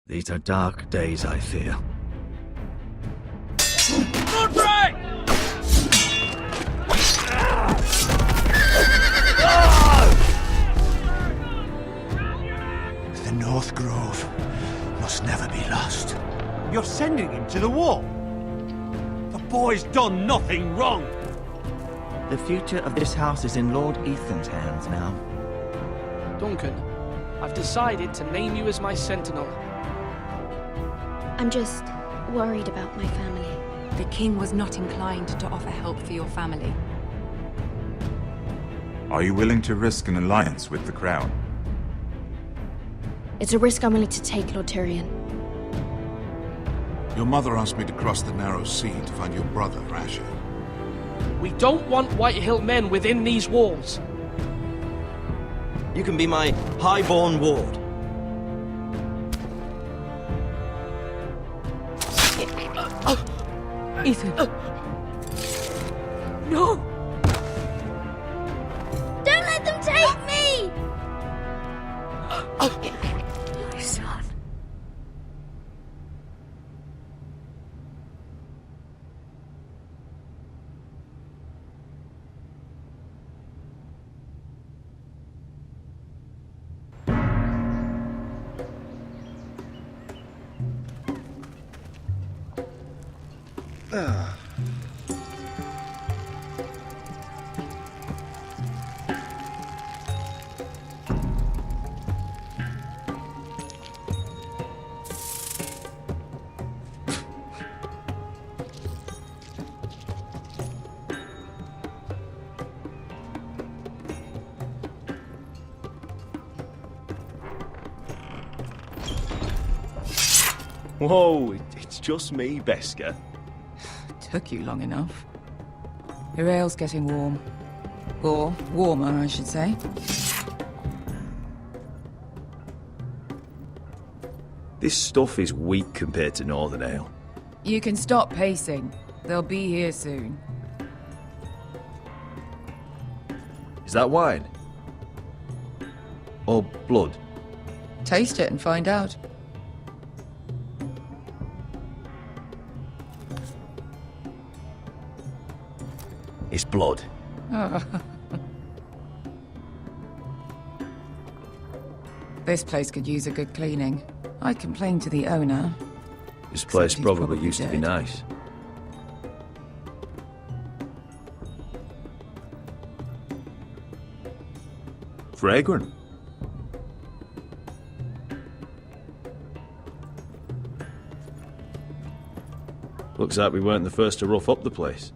These are dark days, I fear. The North Grove must never be lost. You're sending him to the war? The boy's done nothing wrong. The future of this house is in Lord Ethan's hands now. Duncan, I've decided to name you as my sentinel. I'm just worried about my family. The king was not inclined to offer help for your family. Are you willing to risk an alliance with the Crown? It's a risk I'm willing to take, Lord Tyrion. Your mother asked me to cross the narrow sea to find your brother, Asher. We don't want Whitehill men within these walls. You can be my highborn ward. Ethan. No! Don't let them take me! My son. Whoa, it's just me, Beska. Took you long enough. Your ale's getting warm. Or warmer, I should say. This stuff is weak compared to Northern Ale. You can stop pacing. They'll be here soon. Is that wine? Or blood? Taste it and find out. It's blood. This place could use a good cleaning. I'd complain to the owner. This place Except he's probably used to be dead. nice. Fragrant. Looks like we weren't the first to rough up the place.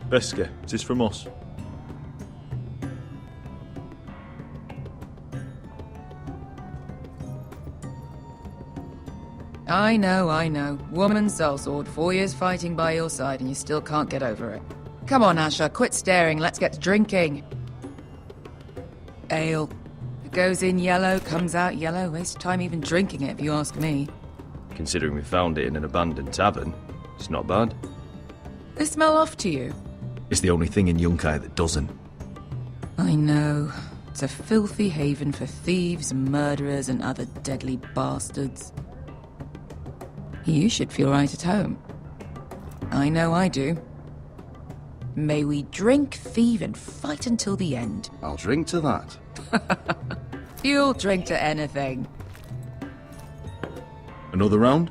Beska, is this from us? I know. Woman sellsword, 4 years fighting by your side and you still can't get over it. Come on, Asher, quit staring, let's get to drinking. Ale. It goes in yellow, comes out yellow. Waste time even drinking it, if you ask me. Considering we found it in an abandoned tavern, it's not bad. They smell off to you. It's the only thing in Yunkai that doesn't. I know. It's a filthy haven for thieves, murderers, and other deadly bastards. You should feel right at home. I know I do. May we drink, thieve, and fight until the end. I'll drink to that. You'll drink to anything. Another round?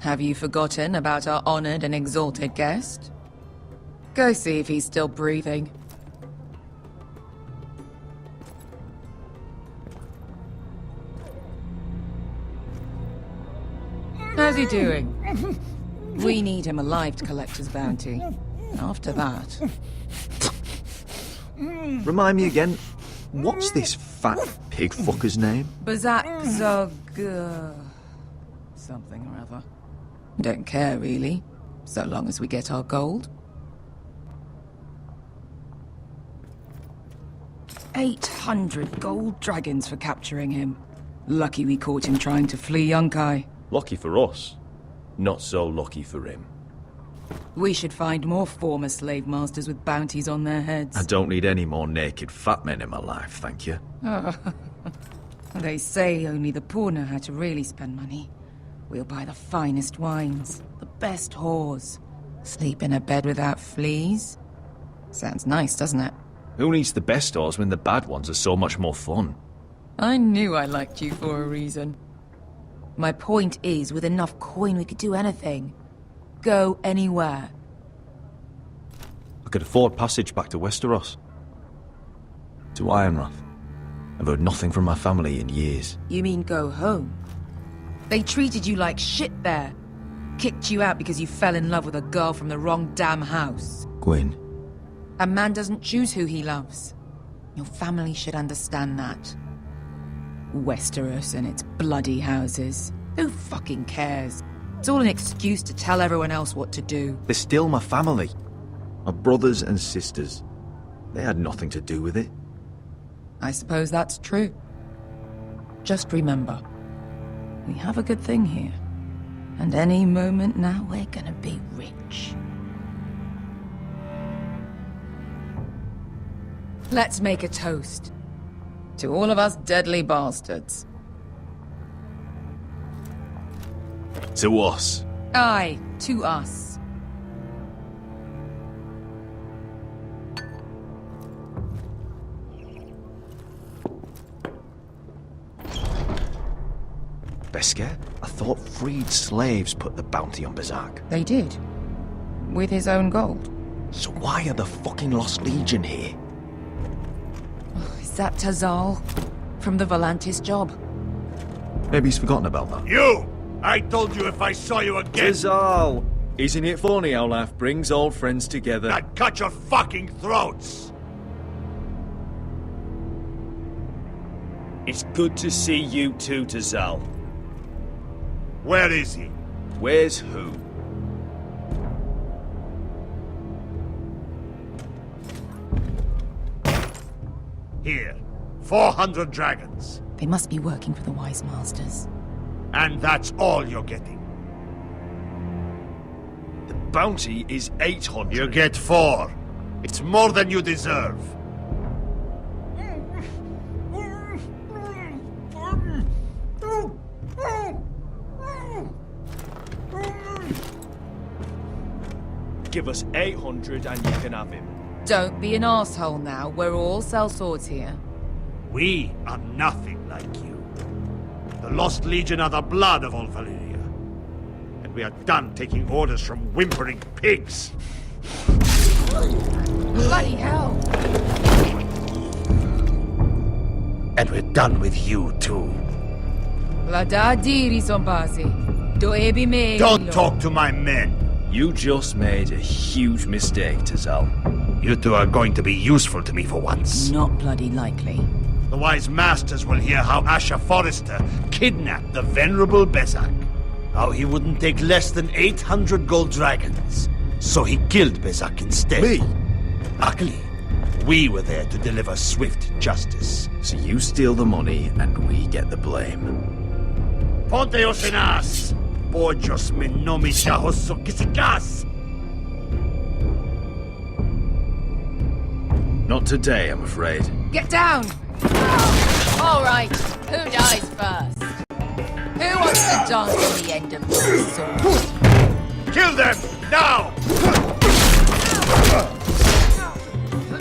Have you forgotten about our honored and exalted guest? Go see if he's still breathing. How's he doing? We need him alive to collect his bounty. After that... Remind me again, what's this fat pig fucker's name? Bazak Zog... something or other. Don't care, really. So long as we get our gold. 800 gold dragons for capturing him. Lucky we caught him trying to flee Yunkai. Lucky for us. Not so lucky for him. We should find more former slave masters with bounties on their heads. I don't need any more naked fat men in my life, thank you. They say only the poor know how to really spend money. We'll buy the finest wines, the best whores. Sleep in a bed without fleas. Sounds nice, doesn't it? Who needs the best stores when the bad ones are so much more fun? I knew I liked you for a reason. My point is, with enough coin we could do anything. Go anywhere. I could afford passage back to Westeros. To Ironrath. I've heard nothing from my family in years. You mean go home? They treated you like shit there. Kicked you out because you fell in love with a girl from the wrong damn house. Gwyn. A man doesn't choose who he loves. Your family should understand that. Westeros and its bloody houses. Who fucking cares? It's all an excuse to tell everyone else what to do. They're still my family. My brothers and sisters. They had nothing to do with it. I suppose that's true. Just remember, we have a good thing here. And any moment now, we're gonna be rich. Let's make a toast. To all of us deadly bastards. To us. Aye, to us. Beskar? I thought freed slaves put the bounty on Bazak. They did. With his own gold. So why are the fucking Lost Legion here? Is that Tazal? From the Volantis job? Maybe he's forgotten about that. You! I told you if I saw you again... Tizal! Isn't it funny how life brings old friends together? I'd cut your fucking throats! It's good to see you too, Tizal. Where is he? Where's who? Here. 400 dragons. They must be working for the Wise Masters. And that's all you're getting. The bounty is 800. You get 4. It's more than you deserve. Give us 800 and you can have him. Don't be an asshole now. We're all sellswords here. We are nothing like you. The Lost Legion are the blood of all Valyria. And we are done taking orders from whimpering pigs. Bloody hell! And we're done with you, too. Don't talk to my men. You just made a huge mistake, Tizal. You two are going to be useful to me for once. Not bloody likely. The Wise Masters will hear how Asher Forrester kidnapped the venerable Bezak. How he wouldn't take less than 800 gold dragons. So he killed Bezak instead. Me? Luckily, we were there to deliver swift justice. So you steal the money and we get the blame. Ponteos en as! Pollos me nomi shahoso kisikas! Not today, I'm afraid. Get down! All right, who dies first? Who wants to dance on the end of my sword? Kill them! Now!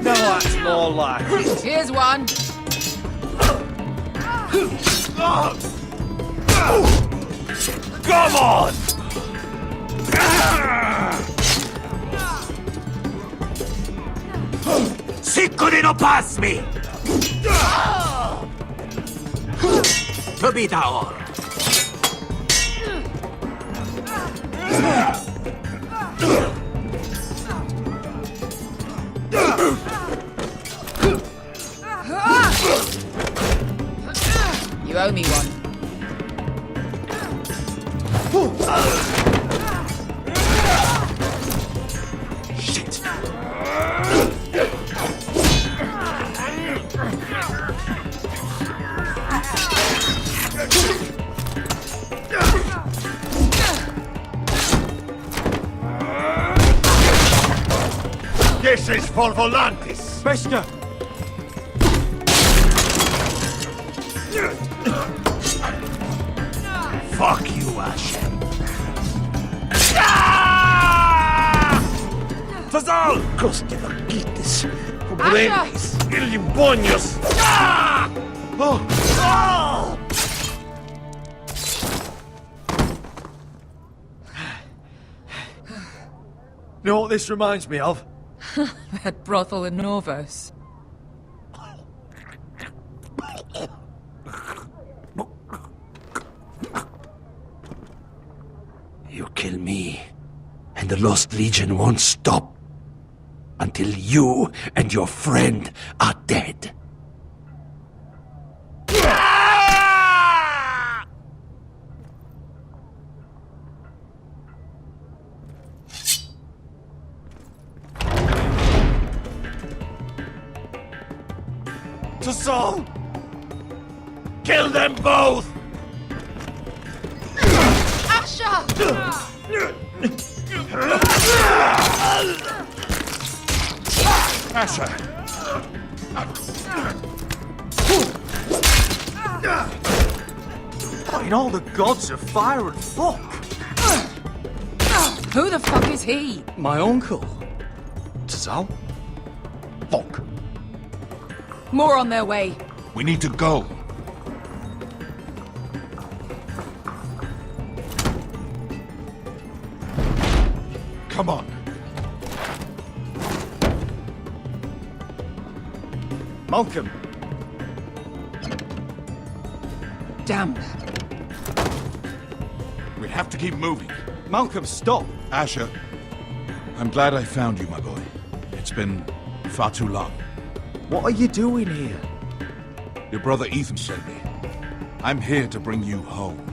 No, that's more like it. Here's one. Come on! Sicuri no pass me! To be down. This is for Volantis! Bester! Fuck you, Asher. Fazal! Coste vaquites, pobremis, illimbonios! You know what this reminds me of? That brothel in Norvos. You kill me, and the Lost Legion won't stop until you and your friend are dead. To Saul! Kill them both! Asher! In all the gods of fire and fuck! Who the fuck is he? My uncle. Tazal? Fuck. More on their way. We need to go. Come on. Malcolm. Damn. We have to keep moving. Malcolm, stop! Asher, I'm glad I found you, my boy. It's been far too long. What are you doing here? Your brother Ethan sent me. I'm here to bring you home.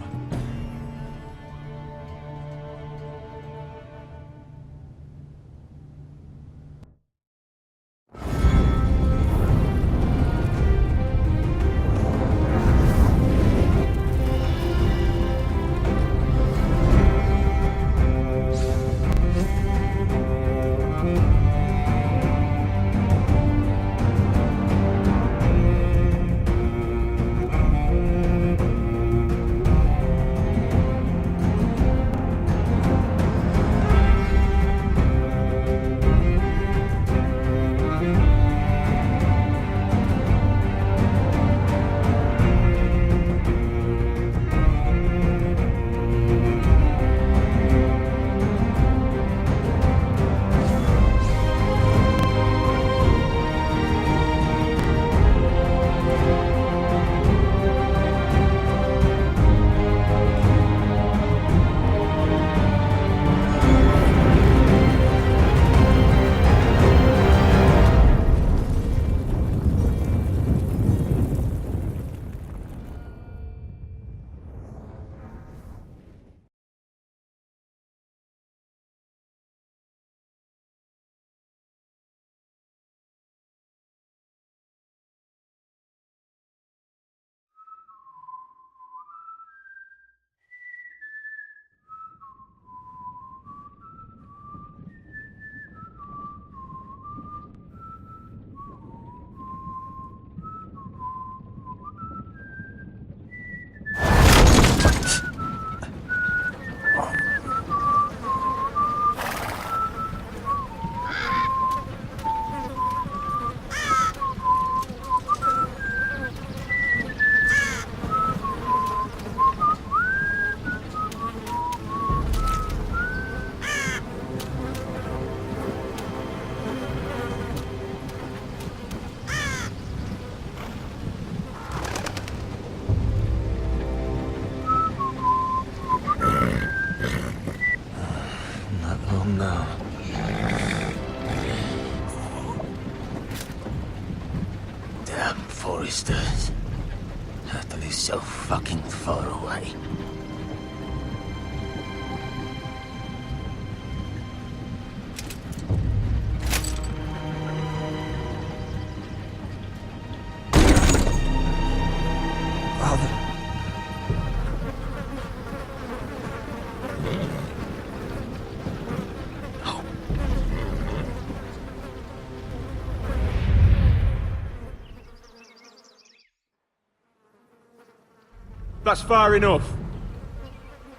Forresters. Have to be so fucking far away. That's far enough.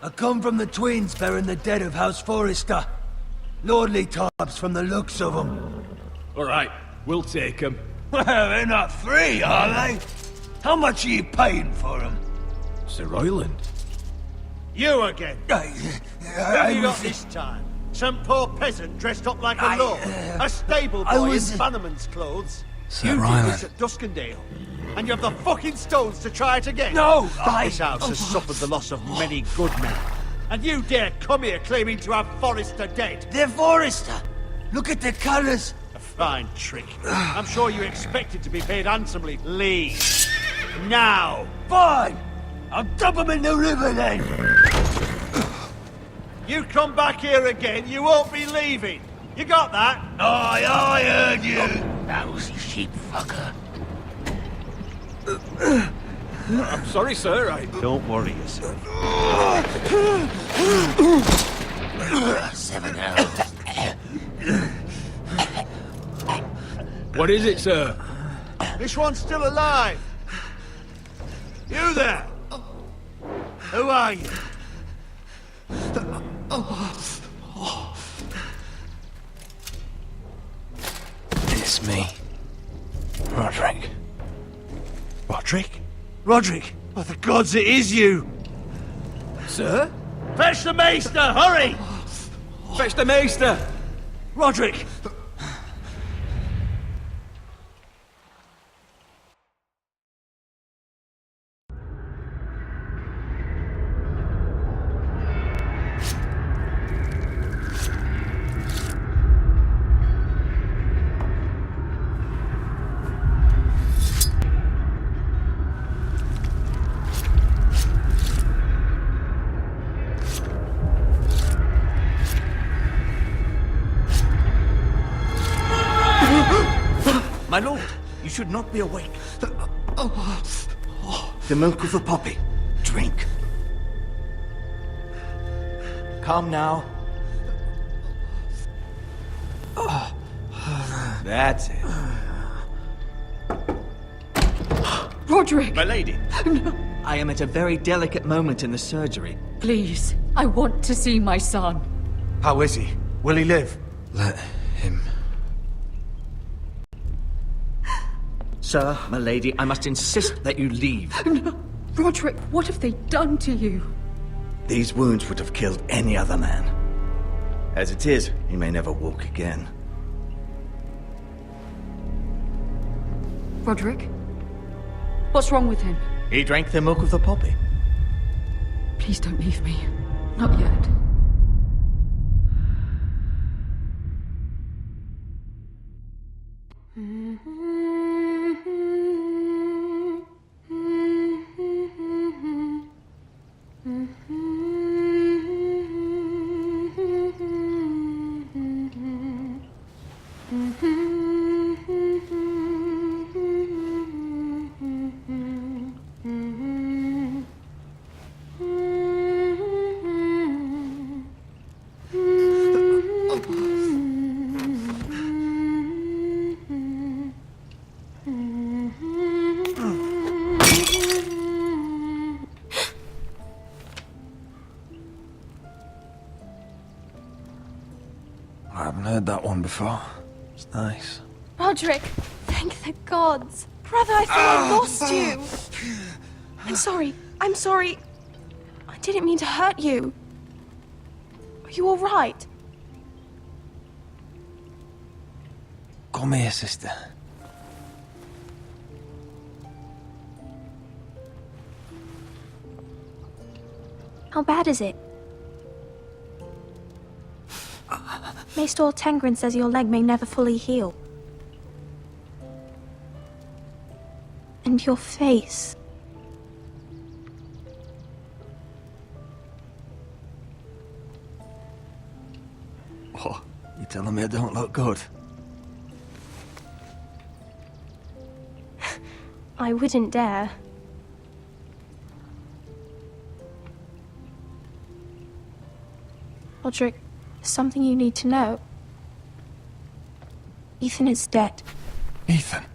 I come from the twins bearing the dead of House Forrester. Lordly types from the looks of them. All right, we'll take them. Well, they're not free, are they? How much are you paying for them? Sir Royland. You again? Who have you got this time? Some poor peasant dressed up like a lord? A stable boy in bannerman's clothes? Sir You did Royland. this at Duskendale. And you have the fucking stones to try it again? No, This house has suffered the loss of many good men. And you dare come here claiming to have Forrester dead? They're Forrester! Look at the colours! A fine trick. I'm sure you expected to be paid handsomely. Leave. Now! Fine! I'll dump them in the river then! You come back here again, you won't be leaving. You got that? Aye, I heard you! Lousy sheep fucker. I'm sorry, sir. Don't worry yourself. 7 hours. What is it, sir? This one's still alive. You there? Who are you? It's me. Roderick. Roderick? Roderick! Oh, the gods, it is you! Sir? Fetch the maester, hurry! Fetch the maester! Roderick! My lord, you should not be awake. The milk of the poppy. Drink. Calm now. That's it. Roderick! My lady. I am at a very delicate moment in the surgery. Please, I want to see my son. How is he? Will he live? Let him. Sir, my lady, I must insist that you leave. No. Roderick, what have they done to you? These wounds would have killed any other man. As it is, he may never walk again. Roderick? What's wrong with him? He drank the milk of the poppy. Please don't leave me. Not yet. I haven't heard that one before. It's nice. Roderick, thank the gods. Brother, I thought I lost you. I'm sorry. I didn't mean to hurt you. Are you all right? Come here, sister. How bad is it? Maester Tengrin says your leg may never fully heal. And your face. Oh, you telling me I don't look good? I wouldn't dare. Roderick, there's something you need to know. Ethan is dead. Ethan?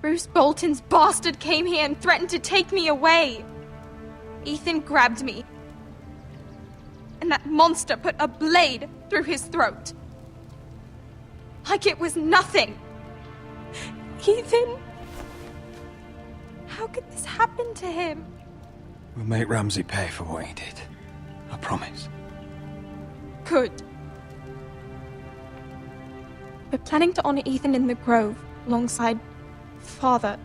Bruce Bolton's bastard came here and threatened to take me away. Ethan grabbed me. And that monster put a blade through his throat. Like it was nothing. Ethan... How could this happen to him? We'll make Ramsay pay for what he did. I promise. Good. We're planning to honor Ethan in the Grove, alongside Father.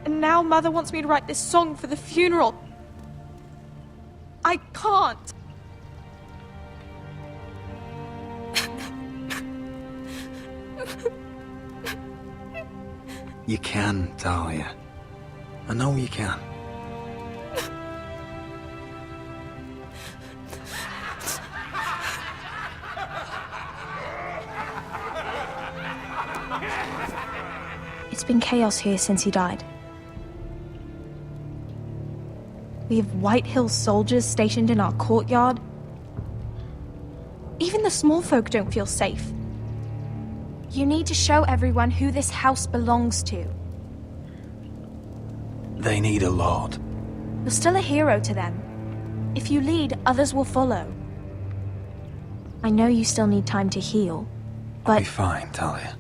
And now Mother wants me to write this song for the funeral. I can't. You can, Talia. I know you can. It's been chaos here since he died. We have White Hill soldiers stationed in our courtyard. Even the small folk don't feel safe. You need to show everyone who this house belongs to. They need a lord. You're still a hero to them. If you lead, others will follow. I know you still need time to heal, but... I'll be fine, Talia.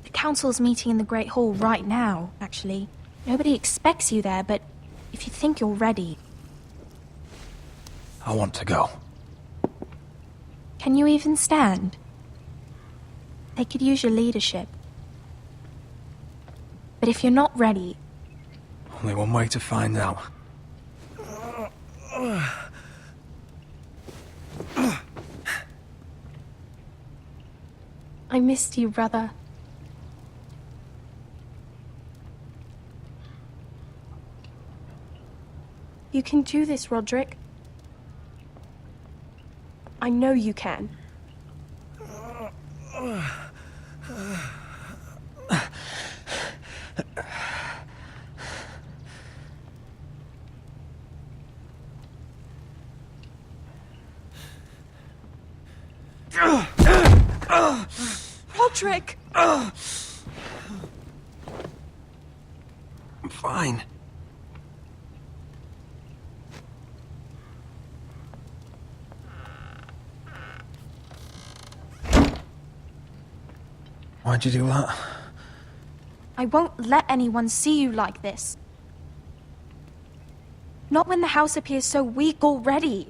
The council's meeting in the Great Hall right now, actually. Nobody expects you there, but if you think you're ready... I want to go. Can you even stand? They could use your leadership. But if you're not ready... Only one way to find out. I missed you, brother. You can do this, Roderick. I know you can. Roderick! I'm fine. Why'd you do that? I won't let anyone see you like this. Not when the house appears so weak already.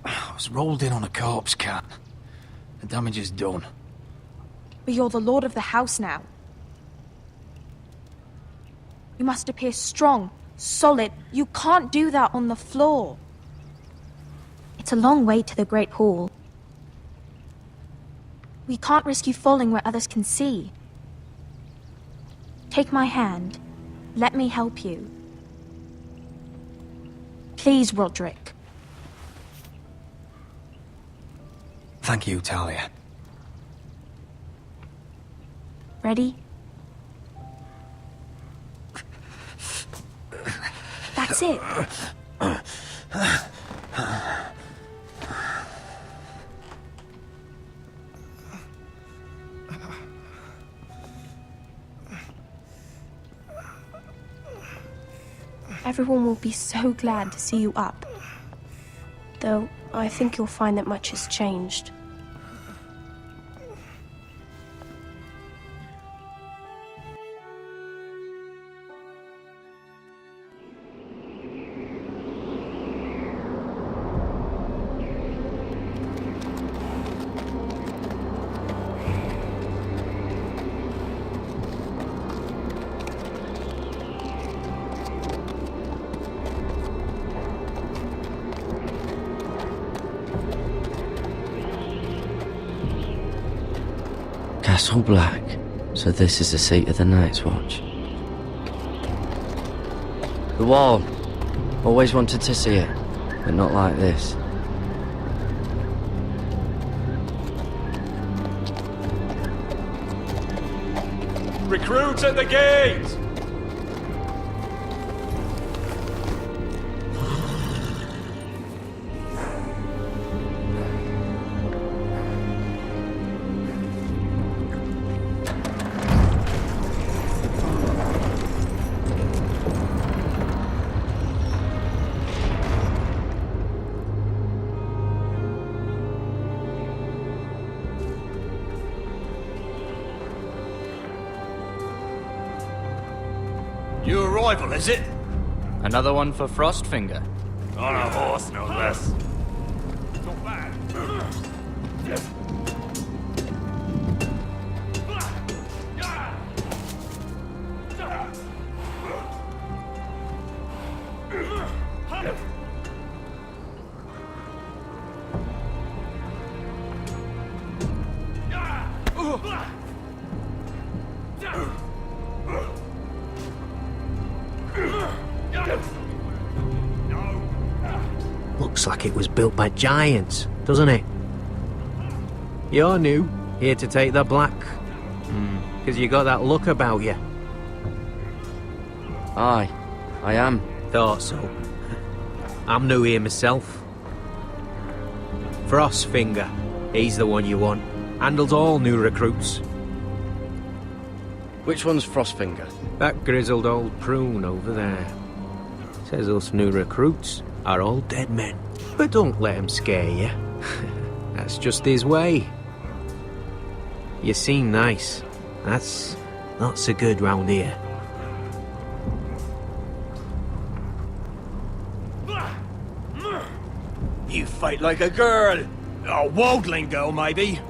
I was rolled in on a corpse, cat. The damage is done. But you're the lord of the house now. You must appear strong, solid. You can't do that on the floor. It's a long way to the Great Hall. We can't risk you falling where others can see. Take my hand. Let me help you. Please, Roderick. Thank you, Talia. Ready? That's it. Everyone will be so glad to see you up. Though, I think you'll find that much has changed. Castle Black. So this is the seat of the Night's Watch. The wall. Always wanted to see it, but not like this. Recruits at the gate! New arrival, is it? Another one for Frostfinger. On a horse, no less. Not bad. Looks like it was built by giants, doesn't it? You're new, here to take the black. Because you got that look about you. Aye, I am. Thought so. I'm new here myself. Frostfinger, he's the one you want. Handles all new recruits. Which one's Frostfinger? That grizzled old prune over there. Says us new recruits are all dead men. But don't let him scare you. That's just his way. You seem nice. That's not so good round here. You fight like a girl. A wildling girl, maybe.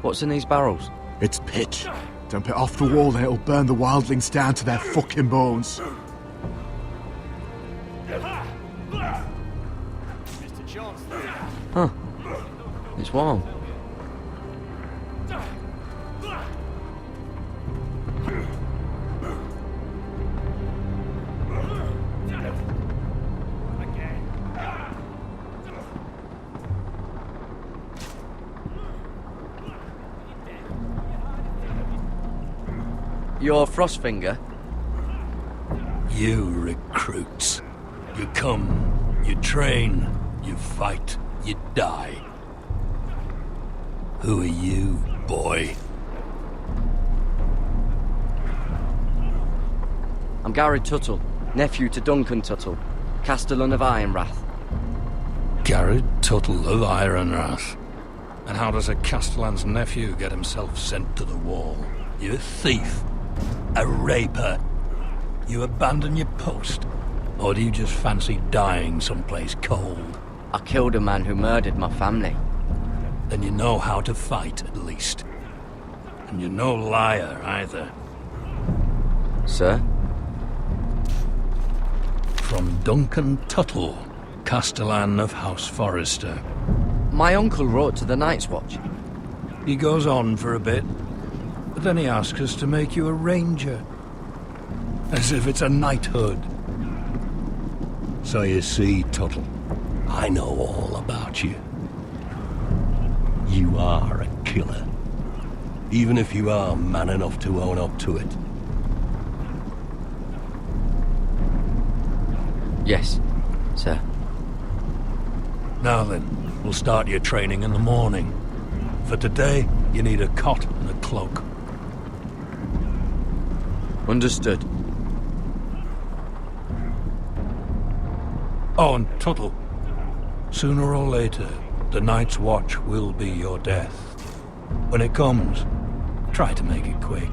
What's in these barrels? It's pitch. Dump it off the wall and it'll burn the wildlings down to their fucking bones. Huh. It's warm. You're Frostfinger? You recruits. You come, you train, you fight, you die. Who are you, boy? I'm Garrett Tuttle, nephew to Duncan Tuttle, Castellan of Ironrath. Garrett Tuttle of Ironrath. And how does a Castellan's nephew get himself sent to the wall? You a thief? A raper? You abandon your post? Or do you just fancy dying someplace cold? I killed a man who murdered my family. Then you know how to fight, at least. And you're no liar, either. Sir? From Duncan Tuttle, Castellan of House Forrester. My uncle wrote to the Night's Watch. He goes on for a bit, but then he asks us to make you a ranger. As if it's a knighthood. So you see, Tuttle, I know all about you. You are a killer. Even if you are man enough to own up to it. Yes, sir. Now then, we'll start your training in the morning. For today, you need a cot and a cloak. Understood. Oh, and Tuttle, sooner or later, the Night's Watch will be your death. When it comes, try to make it quick.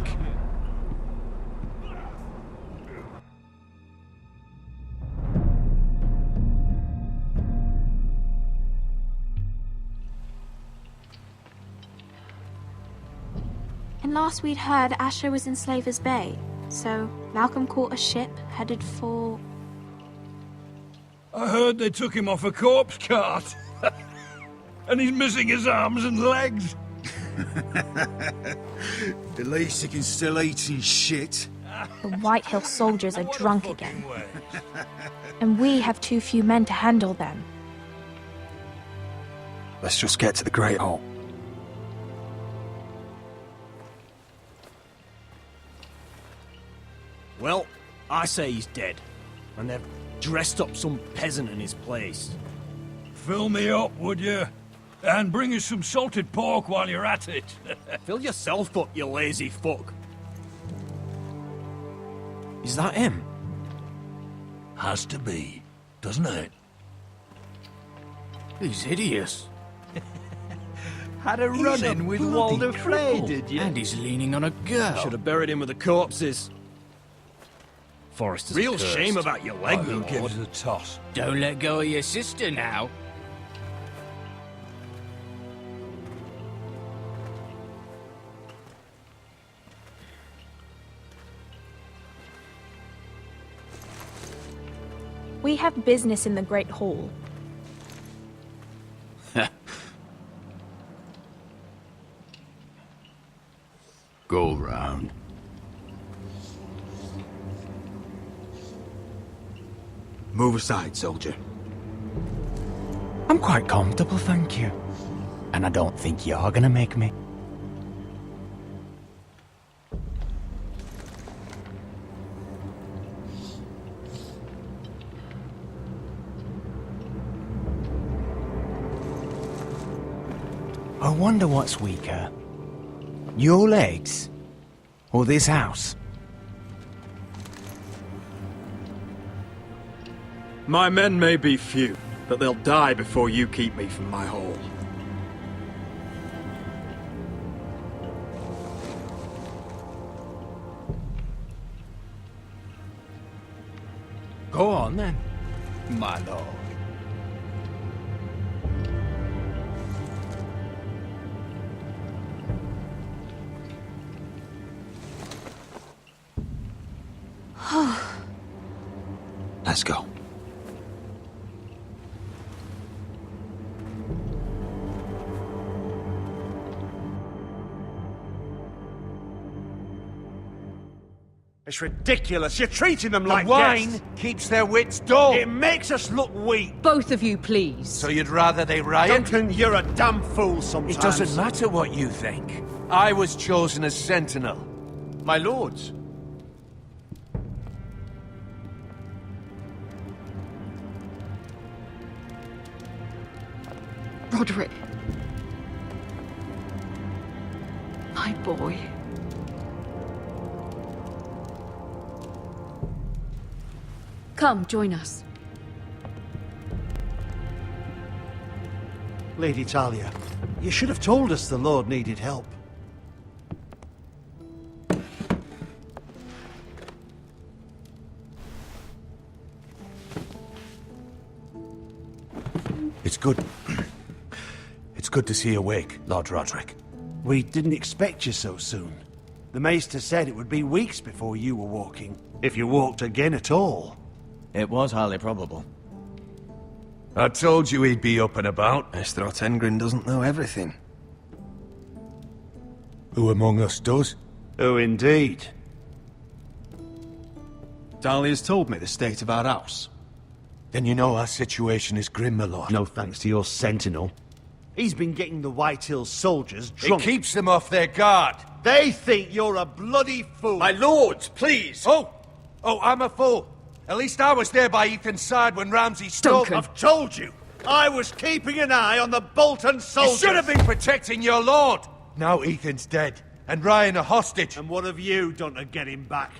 And last we'd heard, Asher was in Slaver's Bay, so Malcolm caught a ship headed for... I heard they took him off a corpse cart. And he's missing his arms and legs. At least he can still eat and shit. The Whitehill soldiers are drunk again. And we have too few men to handle them. Let's just get to the Great Hall. Well, I say he's dead. And they've dressed up some peasant in his place. Fill me up, would you? And bring us some salted pork while you're at it. Fill yourself up, you lazy fuck. Is that him? Has to be, doesn't it? He's hideous. Had a run-in with Walder Frey, did you? And he's leaning on a girl. Should have buried him with the corpses. Forrester's Real cursed. shame about your leg, Who my gives lord. it a toss? Don't let go of your sister now. We have business in the Great Hall. Go round. Move aside, soldier. I'm quite comfortable, thank you. And I don't think you're gonna make me. I wonder what's weaker. Your legs? Or this house? My men may be few, but they'll die before you keep me from my hall. Go on then, my lord. Let's go. It's ridiculous. You're treating them like wine guests. keeps their wits dull. It makes us look weak. Both of you, please. So you'd rather they riot? Duncan, you're a damn fool sometimes. It doesn't matter what you think. I was chosen as sentinel. My lords. Roderick. My boy. Come, join us. Lady Talia, you should have told us the Lord needed help. It's good. It's good to see you awake, Lord Roderick. We didn't expect you so soon. The Maester said it would be weeks before you were walking, if you walked again at all. It was highly probable. I told you he'd be up and about. Maester Otengrin doesn't know everything. Who among us does? Oh, indeed. Dahlia's told me the state of our house. Then you know our situation is grim, my lord. No thanks to your sentinel. He's been getting the White Hills soldiers drunk. It keeps them off their guard. They think you're a bloody fool. My lords, please! Oh, I'm a fool. At least I was there by Ethan's side when Ramsay stole... I've told you! I was keeping an eye on the Bolton soldiers! You should have been protecting your lord! Now Ethan's dead, and Ryan a hostage. And what have you done to get him back?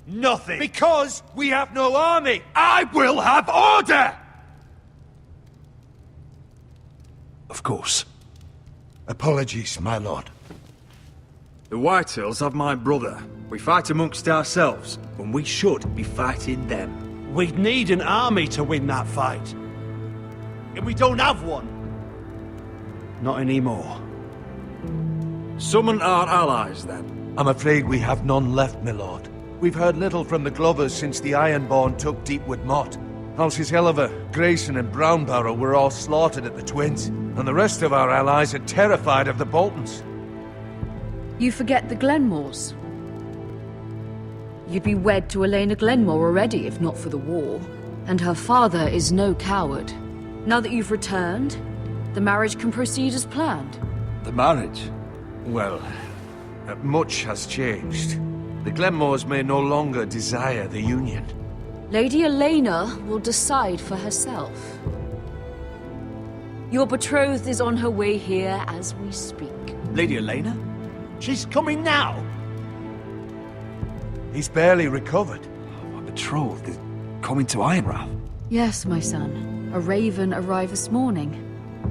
Nothing! Because we have no army! I will have order! Of course. Apologies, my lord. The Whitehills have my brother. We fight amongst ourselves, when we should be fighting them. We'd need an army to win that fight. And we don't have one. Not anymore. Summon our allies, then. I'm afraid we have none left, my lord. We've heard little from the Glovers since the Ironborn took Deepwood Motte. Houses Helliver, Grayson and Brownbarrow were all slaughtered at the Twins, and the rest of our allies are terrified of the Boltons. You forget the Glenmores. You'd be wed to Elena Glenmore already, if not for the war. And her father is no coward. Now that you've returned, the marriage can proceed as planned. The marriage? Well, much has changed. The Glenmores may no longer desire the union. Lady Elena will decide for herself. Your betrothed is on her way here as we speak. Lady Elena? She's coming now! He's barely recovered. My betrothed is coming to Ironrath. Yes, my son. A raven arrived this morning.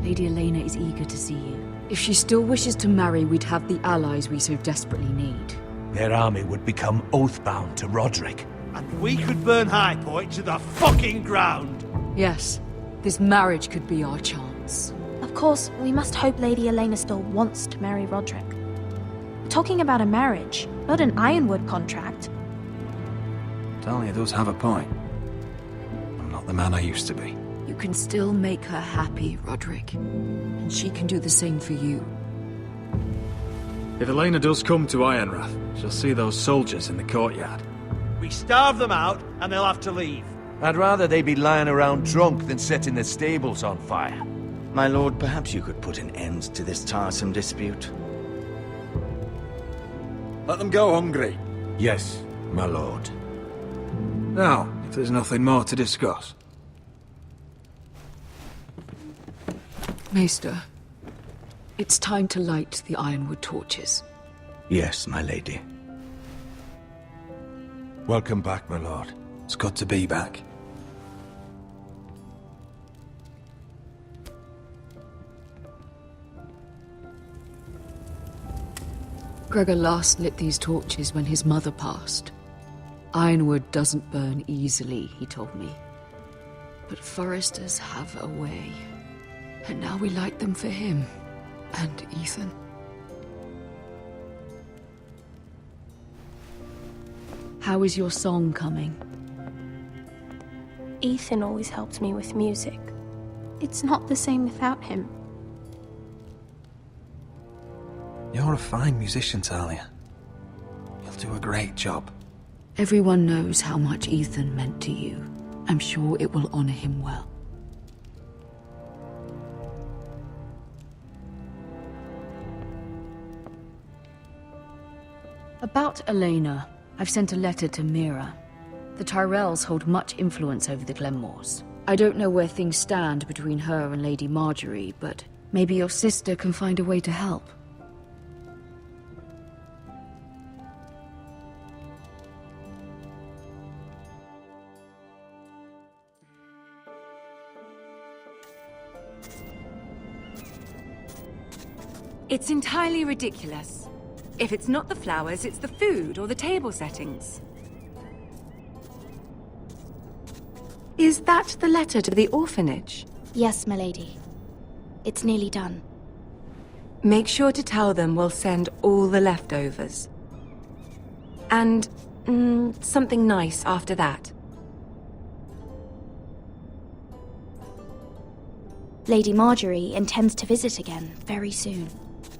Lady Elena is eager to see you. If she still wishes to marry, we'd have the allies we so desperately need. Their army would become oathbound to Roderick. And we could burn High Point to the fucking ground! Yes, this marriage could be our chance. Of course, we must hope Lady Elena still wants to marry Roderick. We're talking about a marriage, not an Ironwood contract. Talia does have a point. I'm not the man I used to be. You can still make her happy, Roderick. And she can do the same for you. If Elena does come to Ironrath, she'll see those soldiers in the courtyard. We starve them out, and they'll have to leave. I'd rather they be lying around drunk than setting the stables on fire. My lord, perhaps you could put an end to this tiresome dispute. Let them go hungry. Yes, my lord. Now, if there's nothing more to discuss. Maester, it's time to light the Ironwood torches. Yes, my lady. Welcome back, my lord. It's good to be back. Gregor last lit these torches when his mother passed. Ironwood doesn't burn easily, he told me. But Forresters have a way. And now we light them for him. And Ethan. How is your song coming? Ethan always helped me with music. It's not the same without him. You're a fine musician, Talia. You'll do a great job. Everyone knows how much Ethan meant to you. I'm sure it will honor him well. About Elena, I've sent a letter to Mira. The Tyrells hold much influence over the Glenmores. I don't know where things stand between her and Lady Marjorie, but maybe your sister can find a way to help. It's entirely ridiculous. If it's not the flowers, it's the food or the table settings. Is that the letter to the orphanage? Yes, my lady. It's nearly done. Make sure to tell them we'll send all the leftovers. And something nice after that. Lady Marjorie intends to visit again very soon.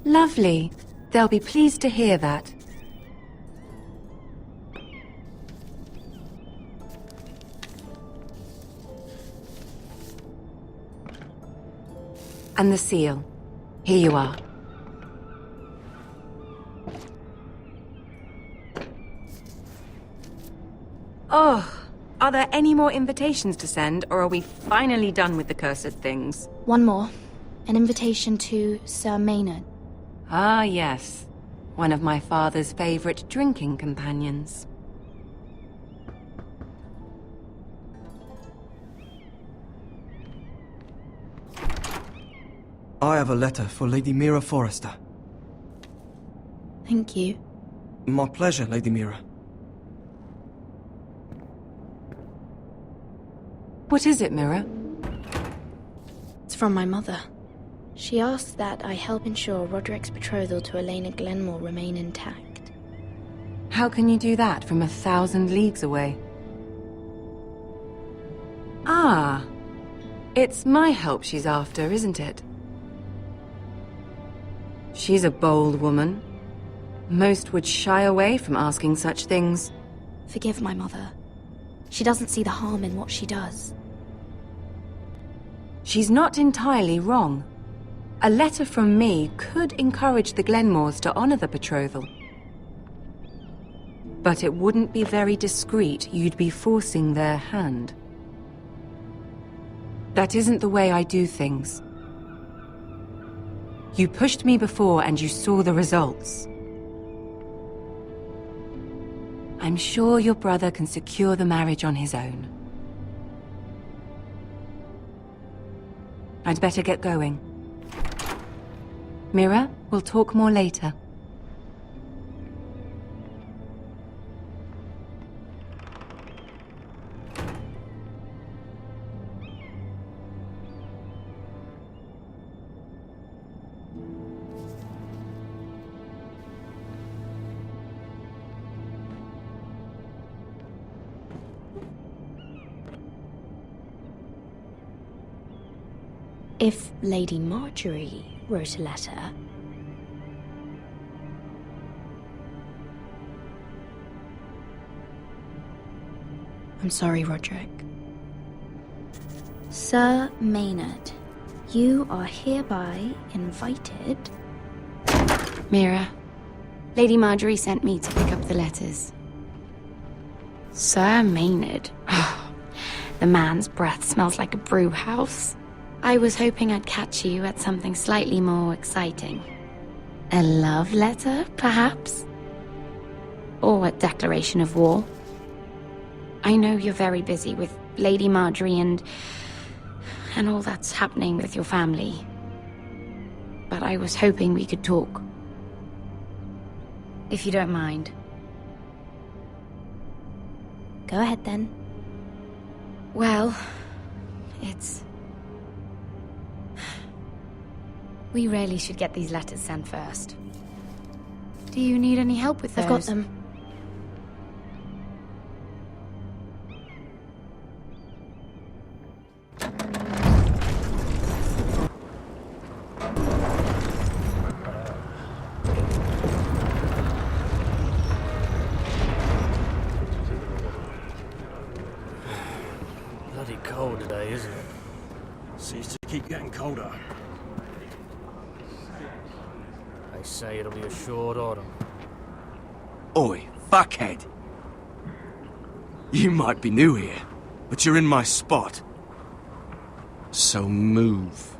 Lovely. They'll be pleased to hear that. And the seal. Here you are. Oh, are there any more invitations to send, or are we finally done with the cursed things? One more. An invitation to Sir Maynard. Ah, yes. One of my father's favorite drinking companions. I have a letter for Lady Mira Forrester. Thank you. My pleasure, Lady Mira. What is it, Mira? It's from my mother. She asks that I help ensure Roderick's betrothal to Elena Glenmore remain intact. How can you do that from 1,000 leagues away? Ah, it's my help she's after, isn't it? She's a bold woman. Most would shy away from asking such things. Forgive my mother. She doesn't see the harm in what she does. She's not entirely wrong. A letter from me could encourage the Glenmores to honor the betrothal. But it wouldn't be very discreet. You'd be forcing their hand. That isn't the way I do things. You pushed me before and you saw the results. I'm sure your brother can secure the marriage on his own. I'd better get going. Mira, we'll talk more later. If Lady Marjorie wrote a letter... I'm sorry, Roderick. Sir Maynard, you are hereby invited... Mira, Lady Marjorie sent me to pick up the letters. Sir Maynard? The man's breath smells like a brew house. I was hoping I'd catch you at something slightly more exciting. A love letter, perhaps? Or a declaration of war? I know you're very busy with Lady Marjorie and all that's happening with your family. But I was hoping we could talk. If you don't mind. Go ahead, then. Well, it's... We really should get these letters sent first. Do you need any help with those? I've got them. Bloody cold today, isn't it? Seems to keep getting colder. They say it'll be a short autumn. Oi, fuckhead. You might be new here, but you're in my spot. So move.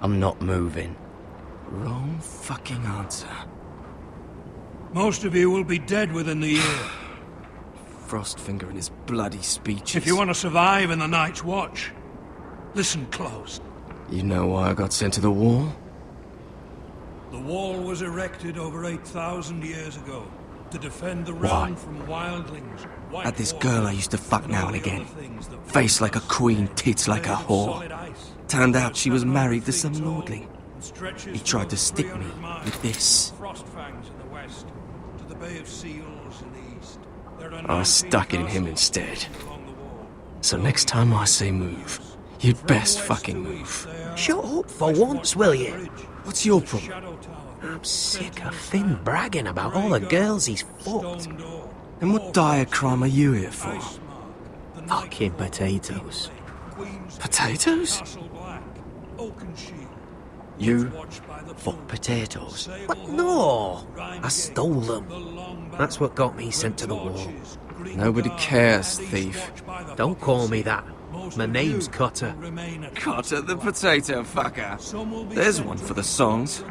I'm not moving. Wrong fucking answer. Most of you will be dead within the year. Frostfinger and his bloody speeches. If you want to survive in the Night's Watch, listen close. You know why I got sent to the wall? The wall was erected over 8,000 years ago to defend the realm from wildlings. Had this girl I used to fuck now and again. Face like a queen, tits like a whore. Turned out she was married to some lordling. He tried to stick me with this. I stuck it in him instead. So next time I say move, you'd best fucking move. Shut up for once, will you? What's your problem? I'm sick of Finn bragging about all the girls he's fucked. And what dire crime are you here for? Fucking potatoes. Potatoes? You fuck potatoes? What? No! I stole them. That's what got me sent to the wall. Nobody cares, thief. Don't call me that. My name's Cutter. Cutter the potato fucker. There's one for the songs.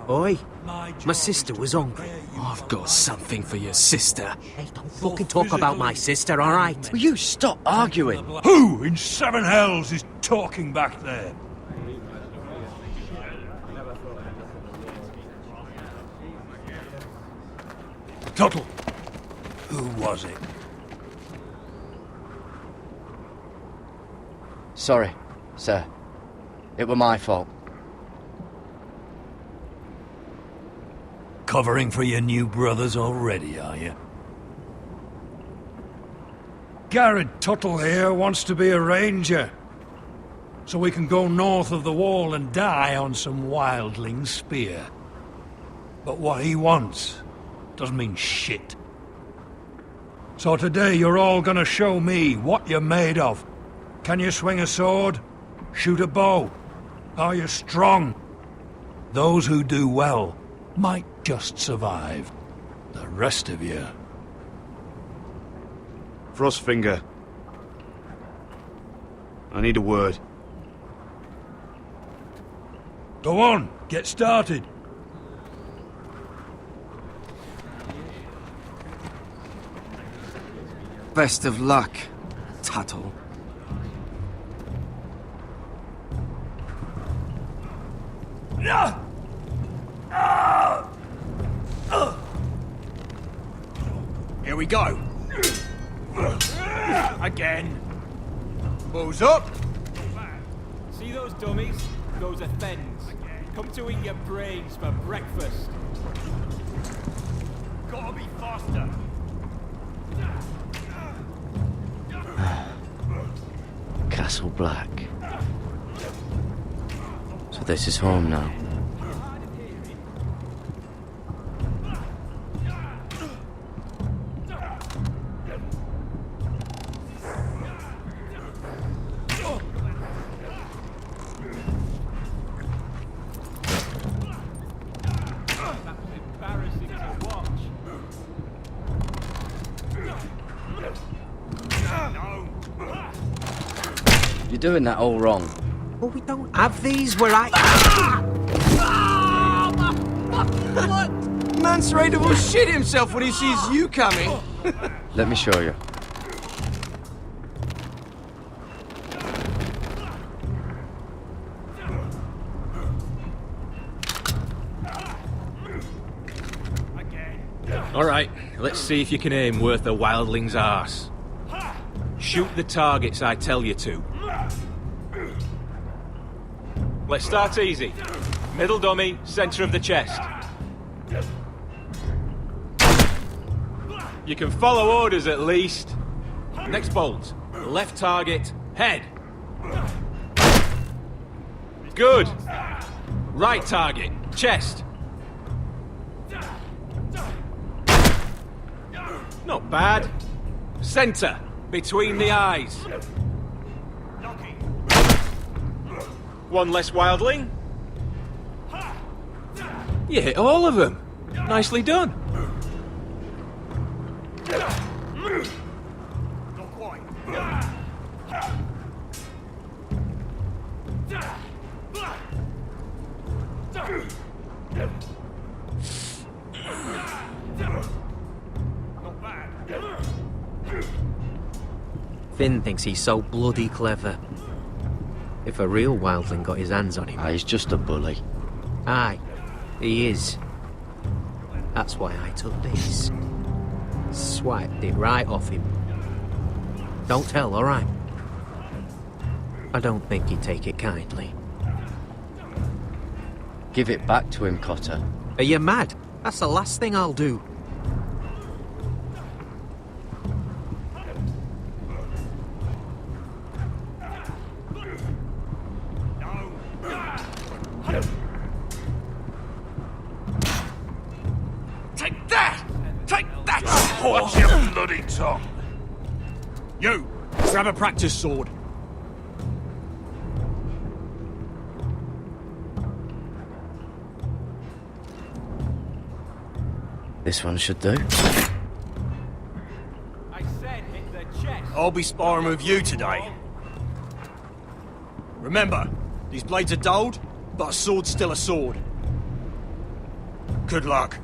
Oi, my sister was hungry. I've got something for your sister. Hey, don't fucking talk about my sister, alright? Will you stop arguing? Who in seven hells is talking back there? Tuttle, who was it? Sorry, sir. It were my fault. Covering for your new brothers already, are you? Garrett Tuttle here wants to be a ranger. So we can go north of the wall and die on some wildling spear. But what he wants doesn't mean shit. So today you're all gonna show me what you're made of. Can you swing a sword? Shoot a bow? Are you strong? Those who do well might just survive. The rest of you... Frostfinger. I need a word. Go on, get started. Best of luck, Tuttle. Here we go. Again. Balls up. See those dummies? Those are thens. Come to eat your brains for breakfast. Gotta be faster. Castle Black. So this is home now. You're doing that all wrong. Well, we don't have these where I... Man's ready to shit himself when he sees you coming. Let me show you. Alright, let's see if you can aim worth a wildling's arse. Shoot the targets I tell you to. Let's start easy. Middle dummy, center of the chest. You can follow orders at least. Next bolt. Left target, head. Good. Right target, chest. Not bad. Center, between the eyes. One less wildling. You hit all of them. Nicely done. Not quite. Not bad. Finn thinks he's so bloody clever. If a real wildling got his hands on him... He's just a bully. Aye, he is. That's why I took this. Swiped it right off him. Don't tell, alright? I don't think he'd take it kindly. Give it back to him, Cotter. Are you mad? That's the last thing I'll do. Take that! Take that! Watch your bloody tongue! You! Grab a practice sword. This one should do. I said hit the chest. I'll be sparring with you today. Remember, these blades are dulled, but a sword's still a sword. Good luck.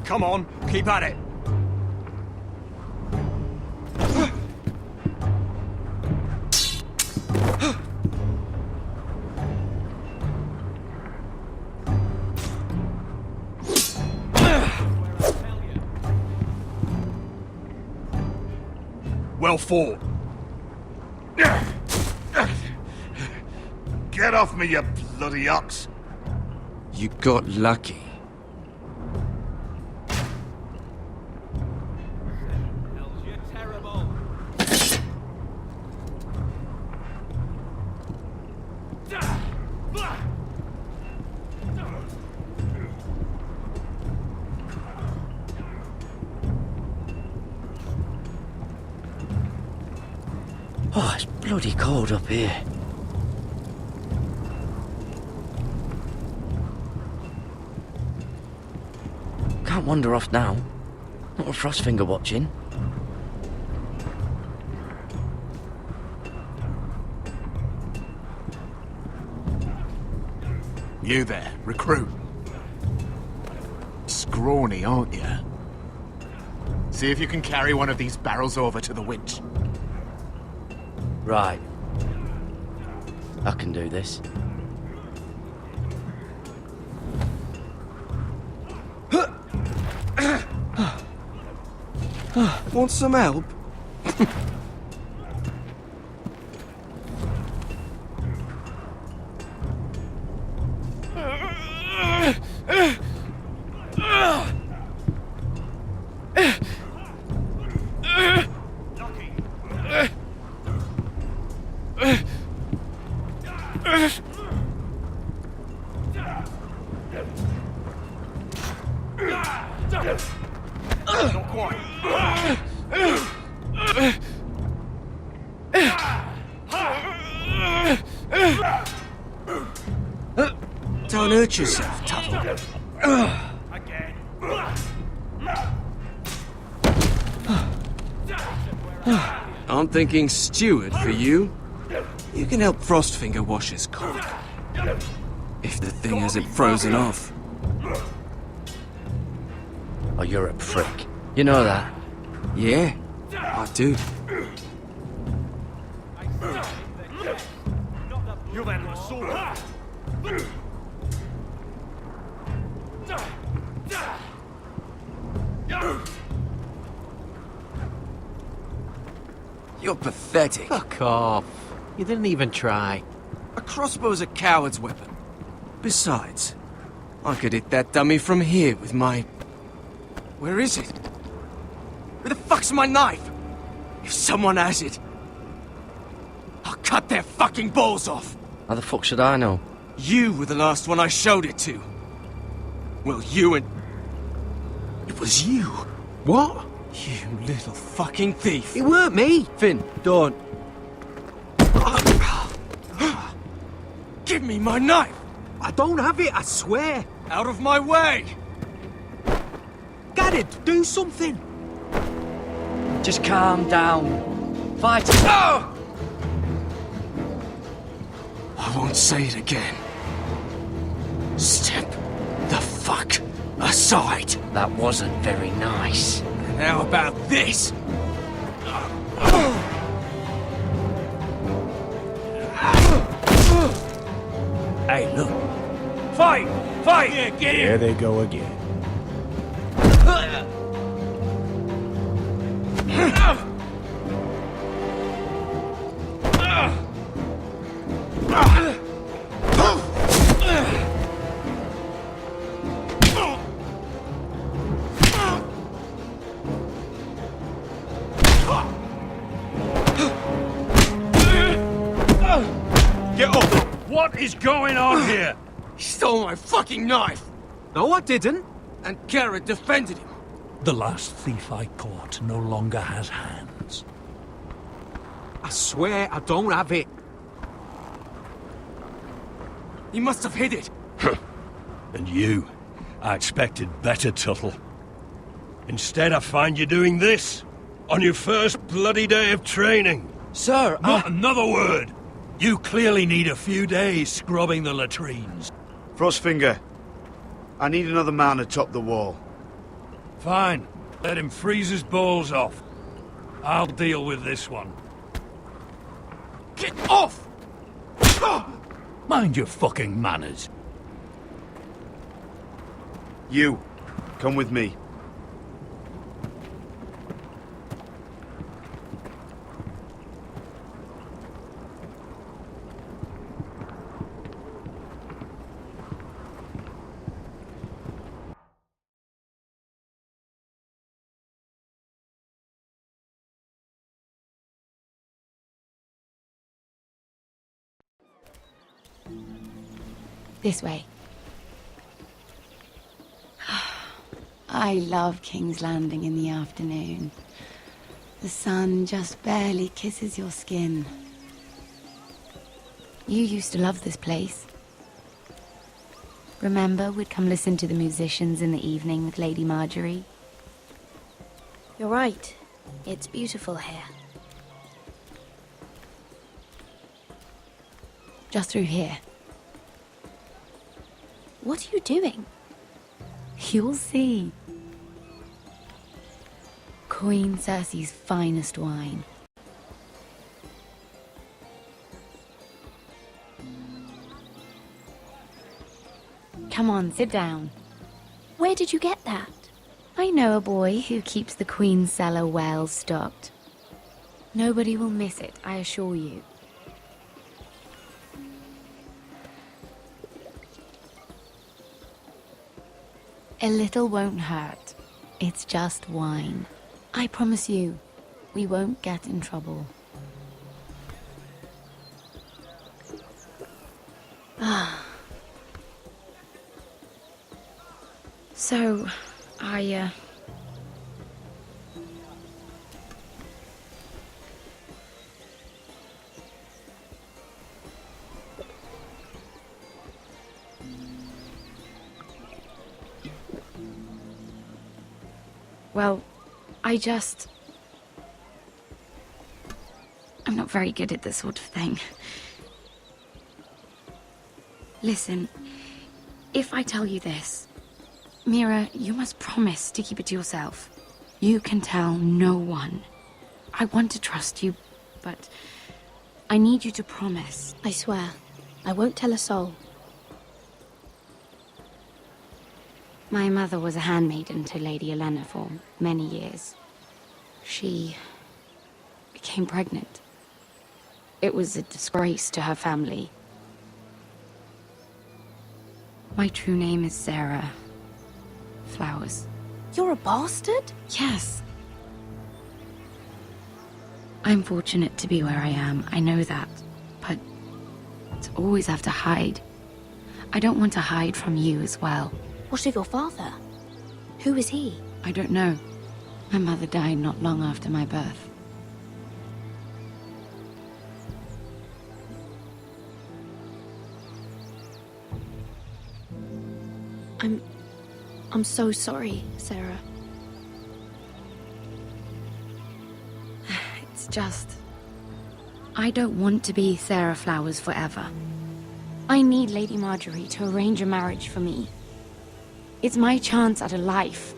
Come on, keep at it. Well fought. Get off me, you bloody ox! You got lucky. You're terrible. Oh, it's bloody cold up here. Can't wander off now. Not with Frostfinger watching. You there, recruit. Scrawny, aren't you? See if you can carry one of these barrels over to the winch. Right. I can do this. Want some help? Don't hurt yourself, Tuttle. I'm thinking steward for you. You can help Frostfinger wash his cock. If the thing hasn't frozen off. Oh, you're a prick. You know that? Yeah, I do. You've had a sword. You're pathetic. Fuck off. You didn't even try. A crossbow's a coward's weapon. Besides, I could hit that dummy from here with my... Where is it? Where the fuck's my knife? If someone has it, I'll cut their fucking balls off. How the fuck should I know? You were the last one I showed it to. Well, you and... It was you. What? You little fucking thief. It weren't me. Finn, don't. Give me my knife! I don't have it, I swear. Out of my way! Garrett, do something. Just calm down. Fight it. I won't say it again. Step the fuck aside. That wasn't very nice. And how about this? Hey, look. Fight! Fight! Yeah, get in! There they go again. Get up! What is going on here? He stole my fucking knife! No, I didn't. And Garrett defended him. The last thief I caught no longer has hands. I swear I don't have it. He must have hid it. And you? I expected better, Tuttle. Instead, I find you doing this on your first bloody day of training. Sir, Not another word! You clearly need a few days scrubbing the latrines. Frostfinger, I need another man atop the wall. Fine. Let him freeze his balls off. I'll deal with this one. Get off! Mind your fucking manners. You, come with me. This way. I love King's Landing in the afternoon. The sun just barely kisses your skin. You used to love this place. Remember, we'd come listen to the musicians in the evening with Lady Marjorie? You're right. It's beautiful here. Just through here. What are you doing? You'll see. Queen Cersei's finest wine. Come on, sit down. Where did you get that? I know a boy who keeps the Queen's cellar well stocked. Nobody will miss it, I assure you. A little won't hurt. It's just wine. I promise you, we won't get in trouble. So, well, I'm not very good at this sort of thing. Listen, if I tell you this, Mira, you must promise to keep it to yourself. You can tell no one. I want to trust you, but I need you to promise. I swear, I won't tell a soul. My mother was a handmaiden to Lady Olenna for many years. She became pregnant. It was a disgrace to her family. My true name is Sarah Flowers. You're a bastard? Yes. I'm fortunate to be where I am, I know that. But to always have to hide. I don't want to hide from you as well. What of your father? Who is he? I don't know. My mother died not long after my birth. I'm so sorry, Sarah. It's just... I don't want to be Sarah Flowers forever. I need Lady Marjorie to arrange a marriage for me. It's my chance at a life.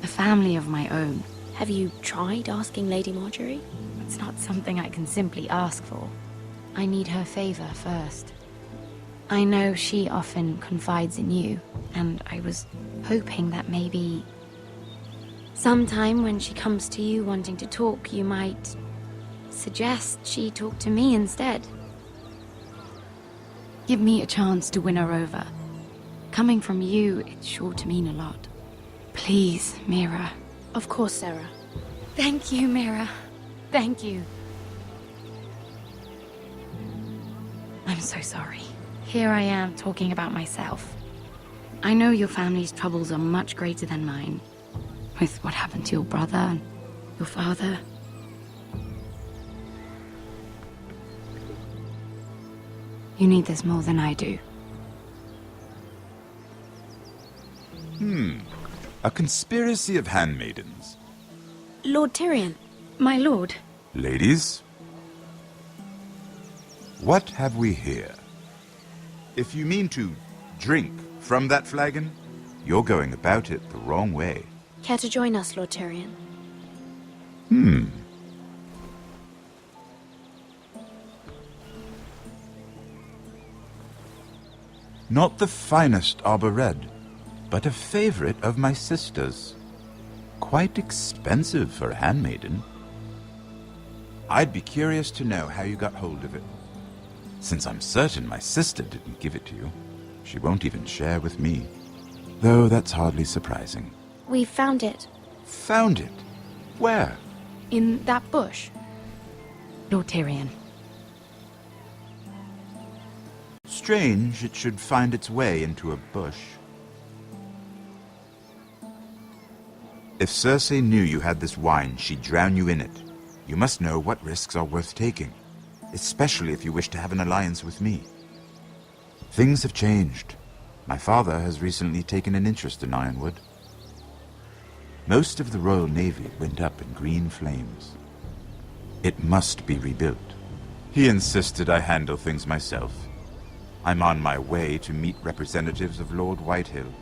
A family of my own. Have you tried asking Lady Marjorie? It's not something I can simply ask for. I need her favor first. I know she often confides in you, and I was hoping that maybe... sometime when she comes to you wanting to talk, you might suggest she talk to me instead. Give me a chance to win her over. Coming from you, it's sure to mean a lot. Please, Mira. Of course, Sarah. Thank you, Mira. Thank you. I'm so sorry. Here I am talking about myself. I know your family's troubles are much greater than mine. With what happened to your brother and your father. You need this more than I do. A conspiracy of handmaidens. Lord Tyrion. My lord. Ladies, what have we here? If you mean to drink from that flagon, you're going about it the wrong way. Care to join us, Lord Tyrion? Not the finest arbor red, but a favorite of my sister's. Quite expensive for a handmaiden. I'd be curious to know how you got hold of it. Since I'm certain my sister didn't give it to you, she won't even share with me. Though that's hardly surprising. We found it. Found it? Where? In that bush. Lord Tyrion. Strange it should find its way into a bush. If Cersei knew you had this wine, she'd drown you in it. You must know what risks are worth taking, especially if you wish to have an alliance with me. Things have changed. My father has recently taken an interest in Ironwood. Most of the Royal Navy went up in green flames. It must be rebuilt. He insisted I handle things myself. I'm on my way to meet representatives of Lord Whitehill.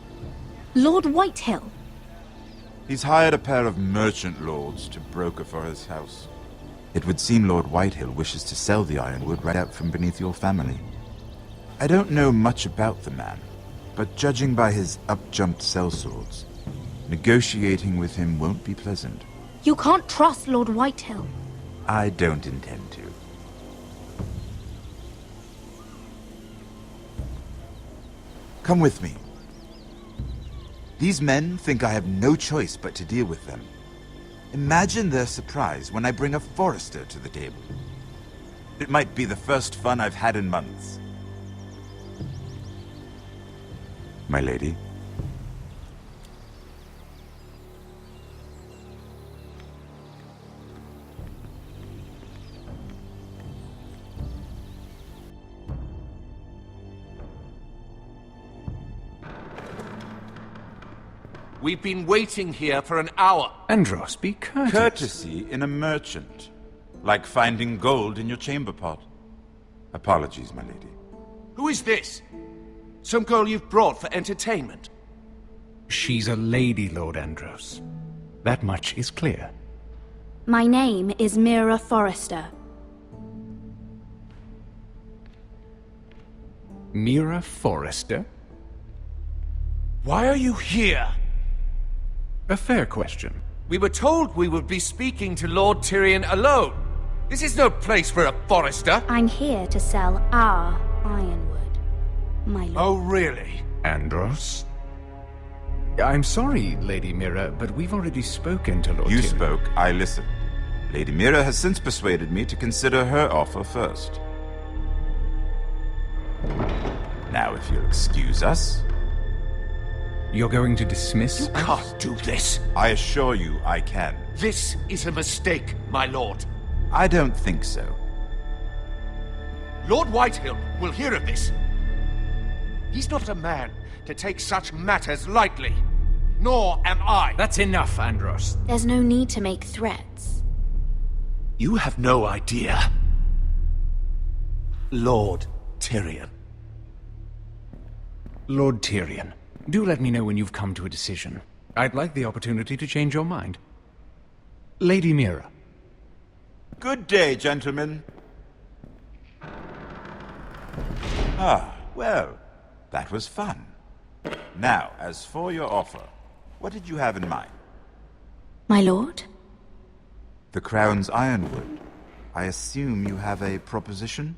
Lord Whitehill? He's hired a pair of merchant lords to broker for his house. It would seem Lord Whitehill wishes to sell the Ironwood right out from beneath your family. I don't know much about the man, but judging by his up-jumped sellswords, negotiating with him won't be pleasant. You can't trust Lord Whitehill. I don't intend to. Come with me. These men think I have no choice but to deal with them. Imagine their surprise when I bring a Forrester to the table. It might be the first fun I've had in months. My lady. We've been waiting here for an hour. Andros, be courteous. Courtesy in a merchant. Like finding gold in your chamber pot. Apologies, my lady. Who is this? Some girl you've brought for entertainment? She's a lady, Lord Andros. That much is clear. My name is Mira Forrester. Mira Forrester? Why are you here? A fair question. We were told we would be speaking to Lord Tyrion alone. This is no place for a Forrester. I'm here to sell our Ironwood, my lord. Oh, really? Andros? I'm sorry, Lady Mira, but we've already spoken to Lord You Tyrion. spoke, I listened. Lady Mira has since persuaded me to consider her offer first. Now, if you'll excuse us... You're going to dismiss? You can't do this. I assure you I can. This is a mistake, my lord. I don't think so. Lord Whitehill will hear of this. He's not a man to take such matters lightly. Nor am I. That's enough, Andros. There's no need to make threats. You have no idea. Lord Tyrion. Lord Tyrion, do let me know when you've come to a decision. I'd like the opportunity to change your mind. Lady Mira. Good day, gentlemen. Ah, well, that was fun. Now, as for your offer, what did you have in mind? My lord? The Crown's Ironwood. I assume you have a proposition?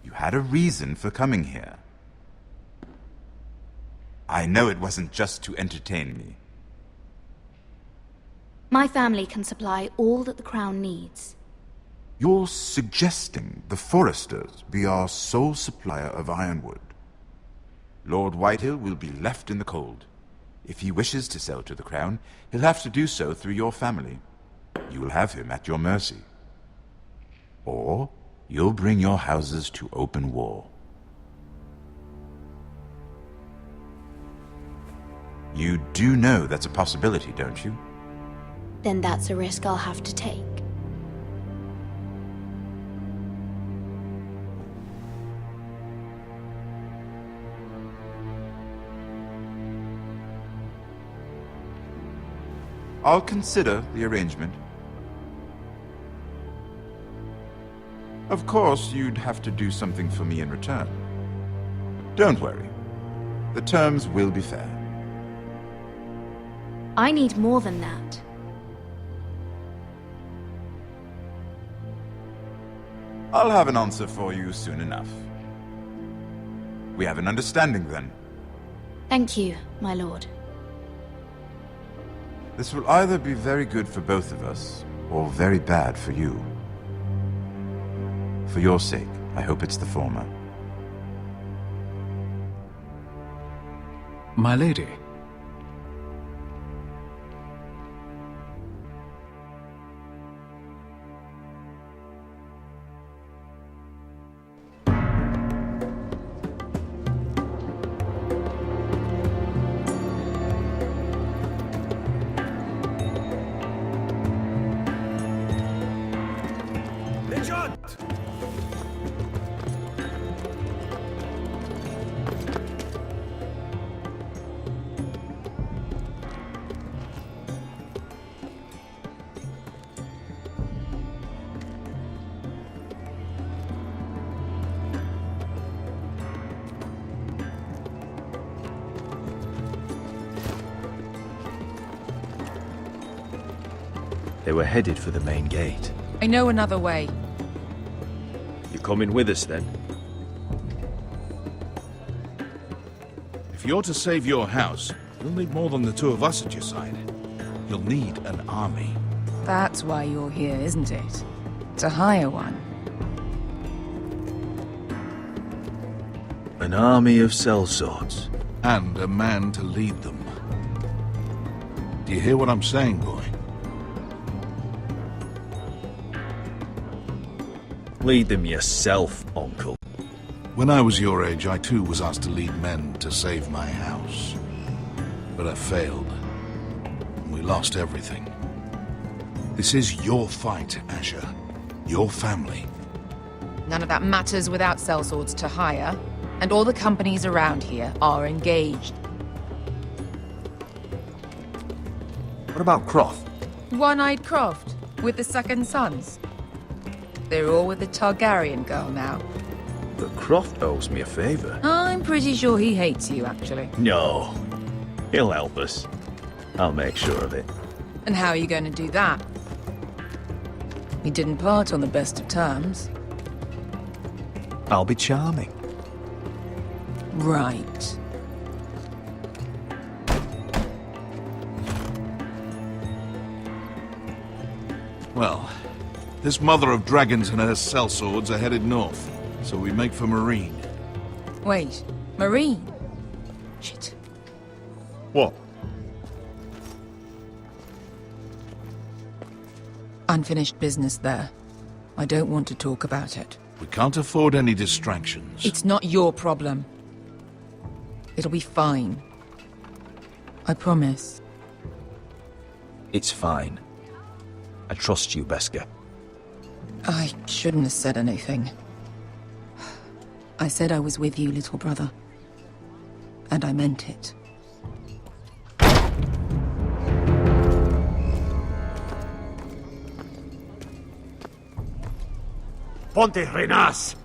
You had a reason for coming here. I know it wasn't just to entertain me. My family can supply all that the Crown needs. You're suggesting the Forresters be our sole supplier of Ironwood. Lord Whitehill will be left in the cold. If he wishes to sell to the Crown, he'll have to do so through your family. You will have him at your mercy. Or you'll bring your houses to open war. You do know that's a possibility, don't you? Then that's a risk I'll have to take. I'll consider the arrangement. Of course, you'd have to do something for me in return. Don't worry. The terms will be fair. I need more than that. I'll have an answer for you soon enough. We have an understanding then. Thank you, my lord. This will either be very good for both of us, or very bad for you. For your sake, I hope it's the former. My lady. They were headed for the main gate. I know another way. You coming with us then? If you're to save your house, you'll need more than the two of us at your side. You'll need an army. That's why you're here, isn't it? To hire one. An army of sellswords. And a man to lead them. Do you hear what I'm saying, boy? Lead them yourself, Uncle. When I was your age, I too was asked to lead men to save my house. But I failed. And we lost everything. This is your fight, Asher. Your family. None of that matters without sellswords to hire, and all the companies around here are engaged. What about Croft? One-eyed Croft, with the second sons. They're all with the Targaryen girl now. But Croft owes me a favor. I'm pretty sure he hates you, actually. No. He'll help us. I'll make sure of it. And how are you going to do that? We didn't part on the best of terms. I'll be charming. Right. Well, this mother of dragons and her sellswords are headed north, so we make for Marine. Wait, Marine? Shit. What? Unfinished business there. I don't want to talk about it. We can't afford any distractions. It's not your problem. It'll be fine. I promise. It's fine. I trust you, Beskar. I shouldn't have said anything. I said I was with you, little brother. And I meant it. Ponte renas!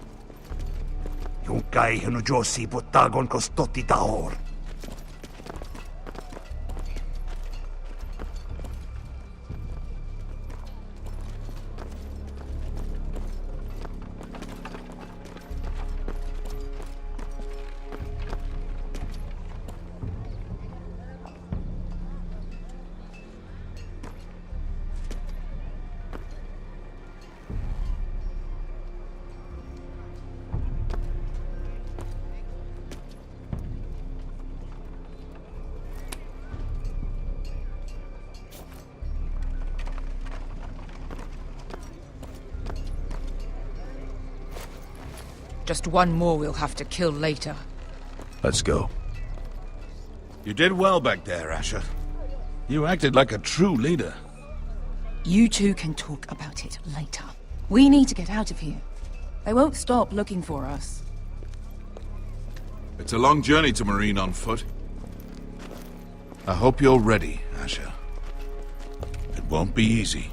Yung kay hanujosi botagon kostoti taor. Just one more we'll have to kill later. Let's go. You did well back there, Asher. You acted like a true leader. You two can talk about it later. We need to get out of here. They won't stop looking for us. It's a long journey to Marine on foot. I hope you're ready, Asher. It won't be easy.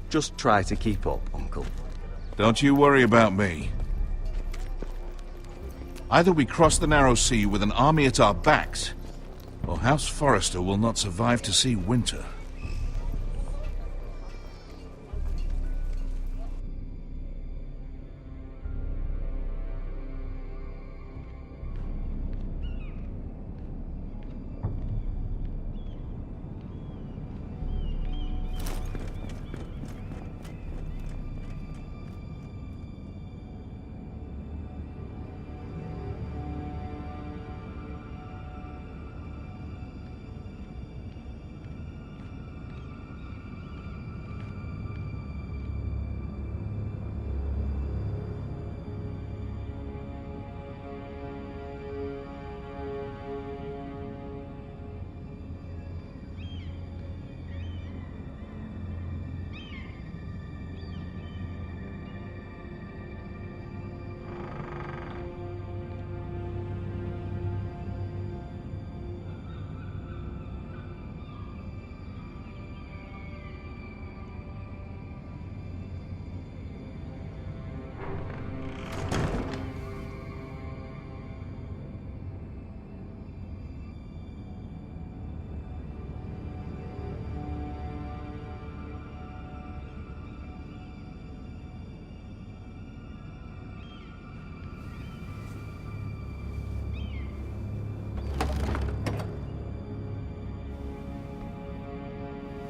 Just try to keep up, Uncle. Don't you worry about me. Either we cross the narrow sea with an army at our backs, or House Forrester will not survive to see winter.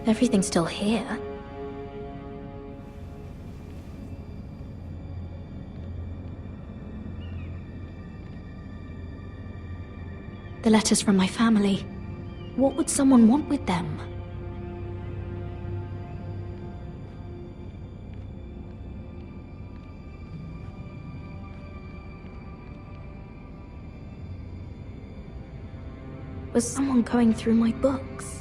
Everything's still here. The letters from my family. What would someone want with them? Was someone going through my books?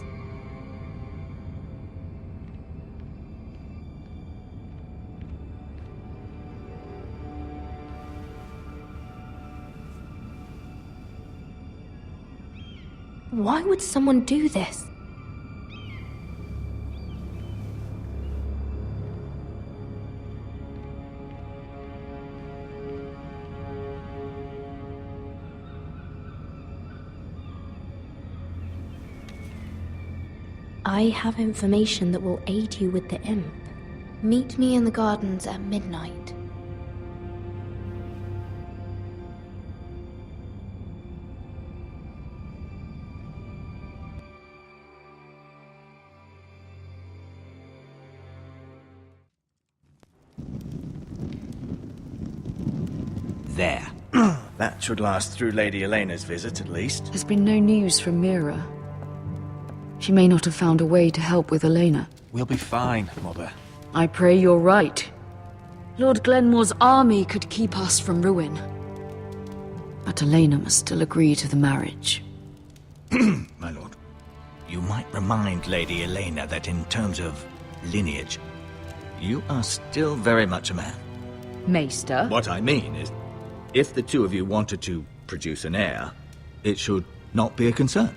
Why would someone do this? I have information that will aid you with the imp. Meet me in the gardens at midnight. There. That should last through Lady Elena's visit, at least. There's been no news from Mira. She may not have found a way to help with Elena. We'll be fine, Mother. I pray you're right. Lord Glenmore's army could keep us from ruin. But Elena must still agree to the marriage. My lord, you might remind Lady Elena that in terms of lineage, you are still very much a man. Maester? What I mean is, if the two of you wanted to produce an heir, it should not be a concern.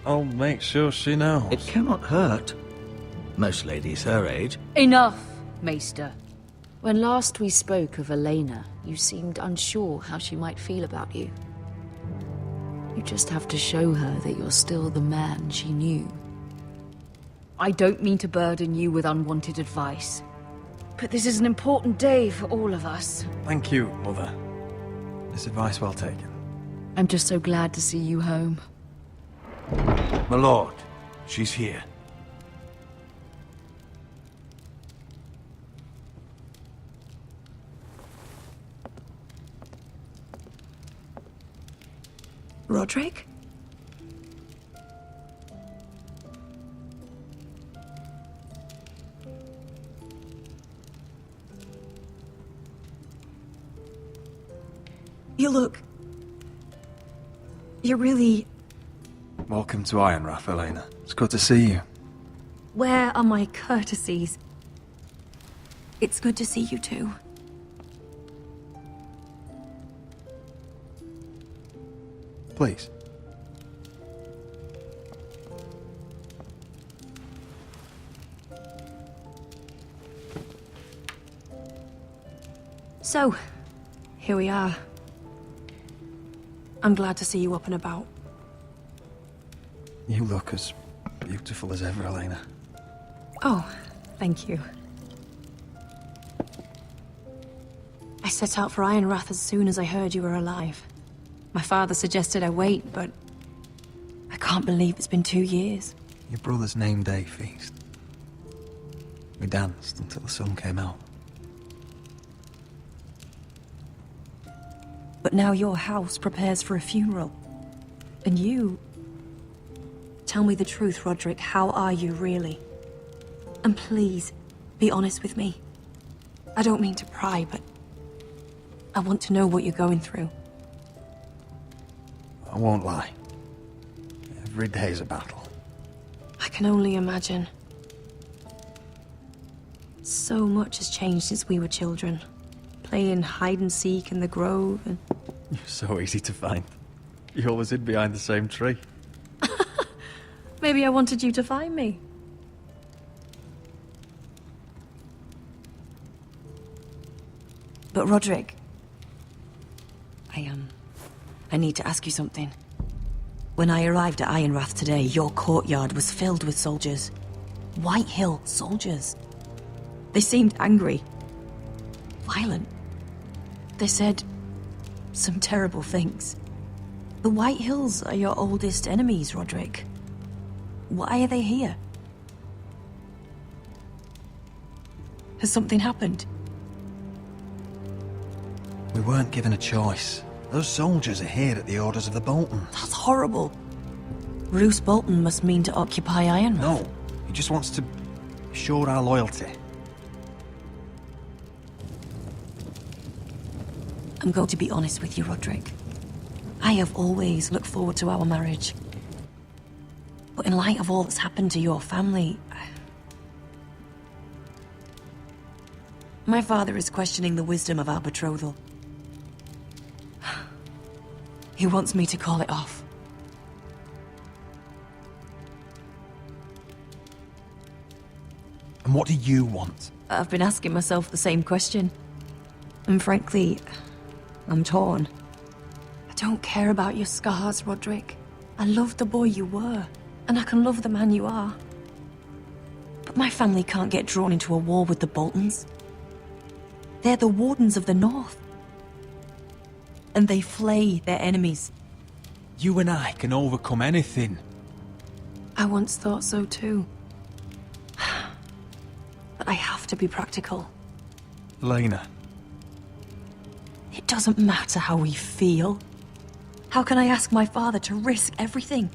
I'll make sure she knows. It cannot hurt. Most ladies her age. Enough, Maester. When last we spoke of Elena, you seemed unsure how she might feel about you. You just have to show her that you're still the man she knew. I don't mean to burden you with unwanted advice, but this is an important day for all of us. Thank you, Mother. This advice well taken. I'm just so glad to see you home. My lord, she's here. Roderick? You look... You're really... Welcome to Ironrath, Elena. It's good to see you. Where are my courtesies? It's good to see you too. Please. So, here we are. I'm glad to see you up and about. You look as beautiful as ever, Elena. Oh, thank you. I set out for Ironrath as soon as I heard you were alive. My father suggested I wait, but I can't believe it's been 2 years. Your brother's name day feast. We danced until the sun came out. But now your house prepares for a funeral. And you... Tell me the truth, Roderick. How are you, really? And please, be honest with me. I don't mean to pry, but... I want to know what you're going through. I won't lie. Every day's a battle. I can only imagine. So much has changed since we were children. Playing hide-and-seek in the grove and... You're so easy to find. You always hid behind the same tree. Maybe I wanted you to find me. But Roderick... I need to ask you something. When I arrived at Ironrath today, your courtyard was filled with soldiers. White Hill soldiers. They seemed angry. Violent. They said some terrible things. The White Hills are your oldest enemies, Roderick. Why are they here? Has something happened? We weren't given a choice. Those soldiers are here at the orders of the Boltons. That's horrible. Roose Bolton must mean to occupy Ironrath. No, he just wants to assure our loyalty. I'm going to be honest with you, Roderick. I have always looked forward to our marriage. But in light of all that's happened to your family... My father is questioning the wisdom of our betrothal. He wants me to call it off. And what do you want? I've been asking myself the same question. And frankly, I'm torn. I don't care about your scars, Roderick. I love the boy you were, and I can love the man you are. But my family can't get drawn into a war with the Boltons. They're the Wardens of the North. And they flay their enemies. You and I can overcome anything. I once thought so too. But I have to be practical. Lena. It doesn't matter how we feel. How can I ask my father to risk everything?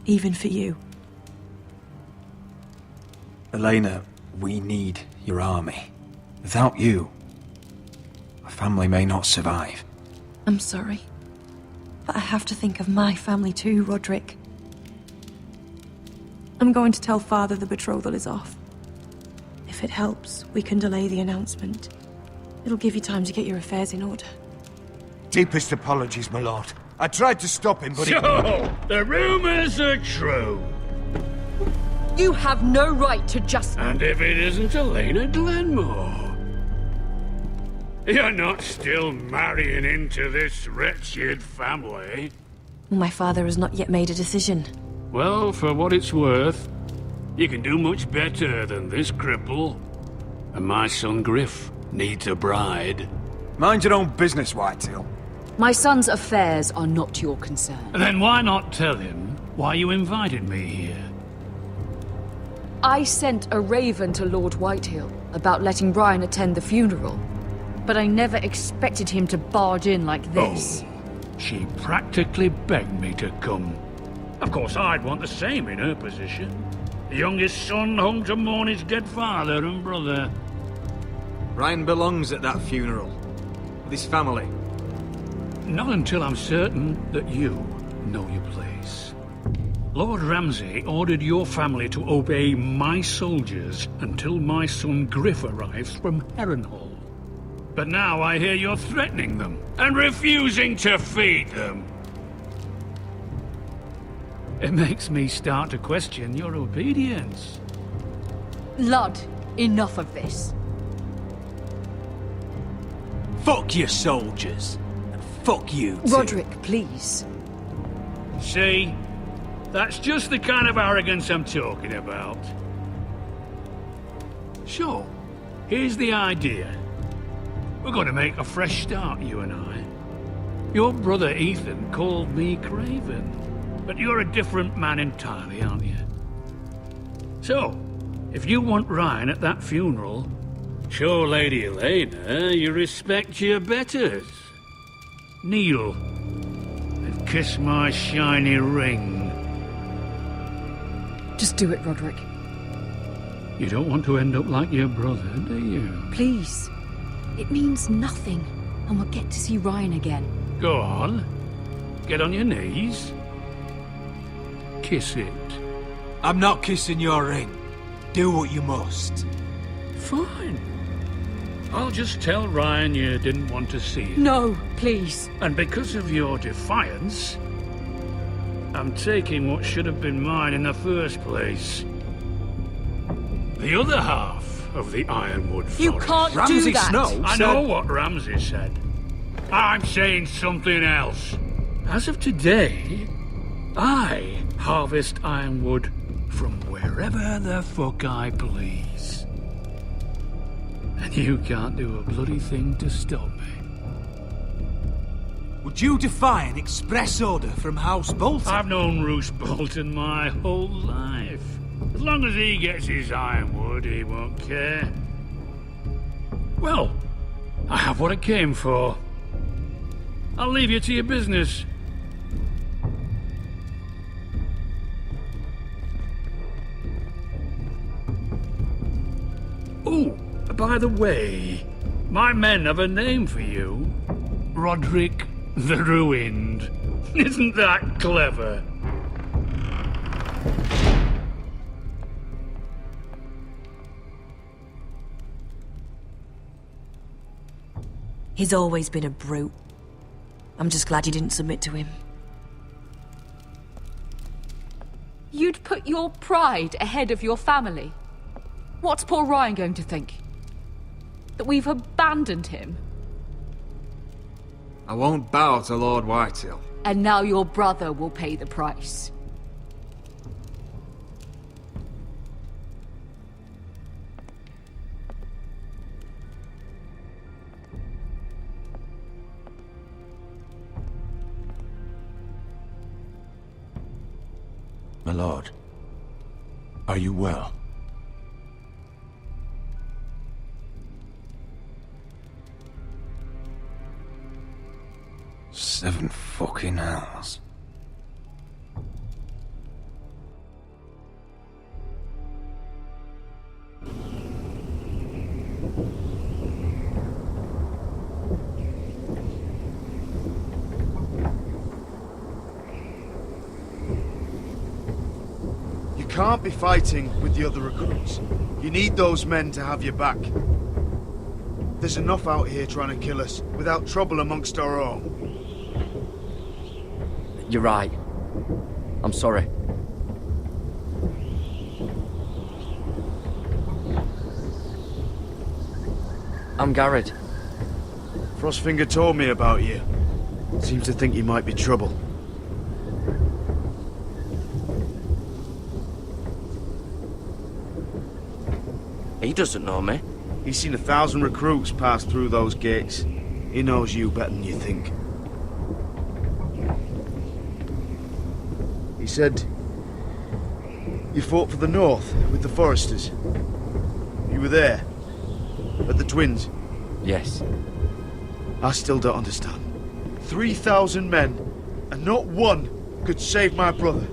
Even for you. Elena, we need your army. Without you, our family may not survive. I'm sorry. But I have to think of my family too, Roderick. I'm going to tell Father the betrothal is off. If it helps, we can delay the announcement. It'll give you time to get your affairs in order. Deepest apologies, my lord. I tried to stop him, but So, the rumors are true. You have no right to just... And if it isn't Elena Glenmore? You're not still marrying into this wretched family? My father has not yet made a decision. Well, for what it's worth, you can do much better than this cripple. And my son Griff needs a bride. Mind your own business, Whitetail. My son's affairs are not your concern. Then why not tell him why you invited me here? I sent a raven to Lord Whitehill about letting Brian attend the funeral. But I never expected him to barge in like this. Oh, she practically begged me to come. Of course, I'd want the same in her position. The youngest son home to mourn his dead father and brother. Brian belongs at that funeral. With his family. Not until I'm certain that you know your place. Lord Ramsay ordered your family to obey my soldiers until my son Griff arrives from Harrenhal. But now I hear you're threatening them and refusing to feed them. It makes me start to question your obedience. Lud, enough of this. Fuck your soldiers. And fuck you too. Roderick, please. See? That's just the kind of arrogance I'm talking about. So, here's the idea. We're going to make a fresh start, you and I. Your brother Ethan called me Craven, but you're a different man entirely, aren't you? So, if you want Ryan at that funeral, show Lady Elena you respect your betters. Kneel and kiss my shiny ring. Just do it, Roderick. You don't want to end up like your brother, do you? Please. It means nothing, and we'll get to see Ryan again. Go on. Get on your knees. Kiss it. I'm not kissing your ring. Do what you must. Fine. I'll just tell Ryan you didn't want to see it. No, please. And because of your defiance, I'm taking what should have been mine in the first place. The other half of the Ironwood Forest. You can't do that! Snow I know what Ramsay said. I'm saying something else. As of today, I harvest Ironwood from wherever the fuck I please. And you can't do a bloody thing to stop me. Would you defy an express order from House Bolton? I've known Roose Bolton my whole life. As long as he gets his Ironwood, he won't care. Well, I have what I came for. I'll leave you to your business. Oh, by the way, my men have a name for you. Roderick the Ruined. Isn't that clever? He's always been a brute. I'm just glad you didn't submit to him. You'd put your pride ahead of your family? What's poor Ryan going to think? That we've abandoned him? I won't bow to Lord Whitehill. And now your brother will pay the price. My lord, are you well? Seven fucking hells. You can't be fighting with the other recruits. You need those men to have your back. There's enough out here trying to kill us without trouble amongst our own. You're right. I'm sorry. I'm Garrett. Frostfinger told me about you. Seems to think you might be trouble. He doesn't know me. He's seen 1,000 recruits pass through those gates. He knows you better than you think. He said you fought for the North with the Forresters. You were there, at the Twins. Yes. I still don't understand. 3,000 men, and not one could save my brother.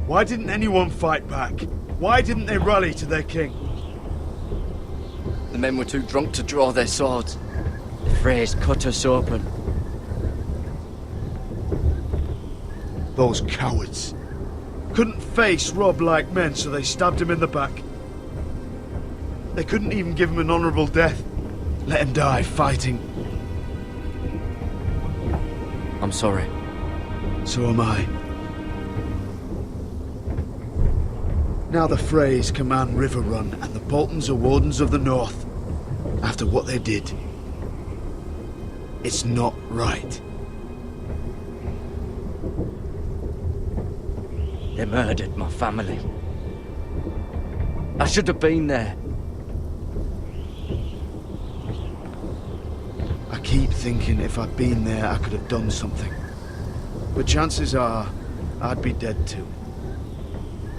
Why didn't anyone fight back? Why didn't they rally to their king? The men were too drunk to draw their swords. The Freys cut us open. Those cowards. Couldn't face Rob like men, so they stabbed him in the back. They couldn't even give him an honorable death. Let him die fighting. I'm sorry. So am I. Now the Freys command Riverrun, and the Boltons are Wardens of the North. After what they did. It's not right. They murdered my family. I should have been there. I keep thinking if I'd been there, I could have done something. But chances are, I'd be dead too.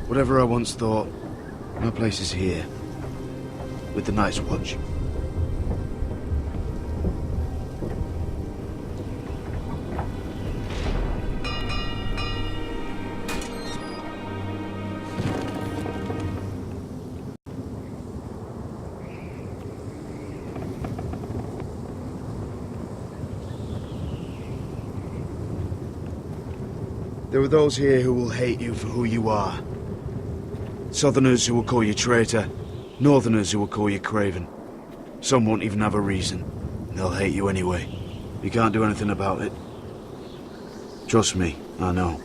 Whatever I once thought, my place is here. With the Night's Watch. There are those here who will hate you for who you are. Southerners who will call you traitor, Northerners who will call you craven. Some won't even have a reason, and they'll hate you anyway. You can't do anything about it. Trust me, I know.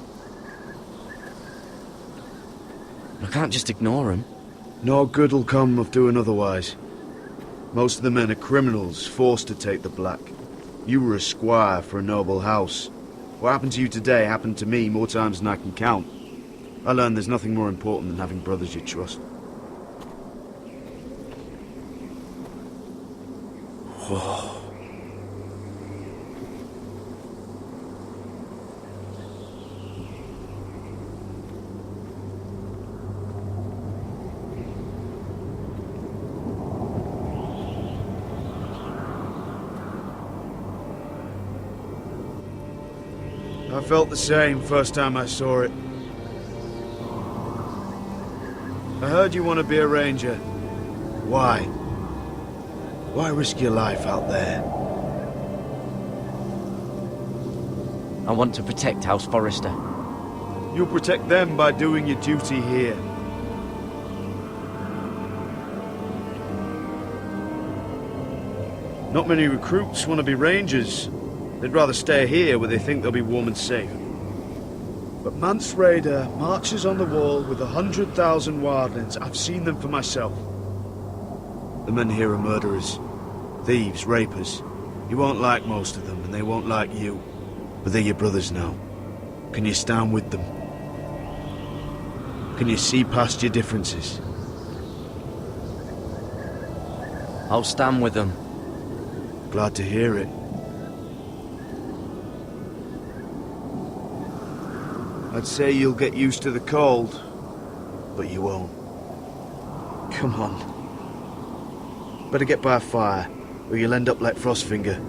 I can't just ignore him. No good will come of doing otherwise. Most of the men are criminals, forced to take the black. You were a squire for a noble house. What happened to you today happened to me more times than I can count. I learned there's nothing more important than having brothers you trust. Whoa. I felt the same first time I saw it. I heard you want to be a ranger. Why? Why risk your life out there? I want to protect House Forrester. You'll protect them by doing your duty here. Not many recruits want to be rangers. They'd rather stay here where they think they'll be warm and safe. But Mance Raider marches on the wall with 100,000 wildlings. I've seen them for myself. The men here are murderers, thieves, rapers. You won't like most of them, and they won't like you. But they're your brothers now. Can you stand with them? Can you see past your differences? I'll stand with them. Glad to hear it. I'd say you'll get used to the cold, but you won't. Come on. Better get by a fire, or you'll end up like Frostfinger.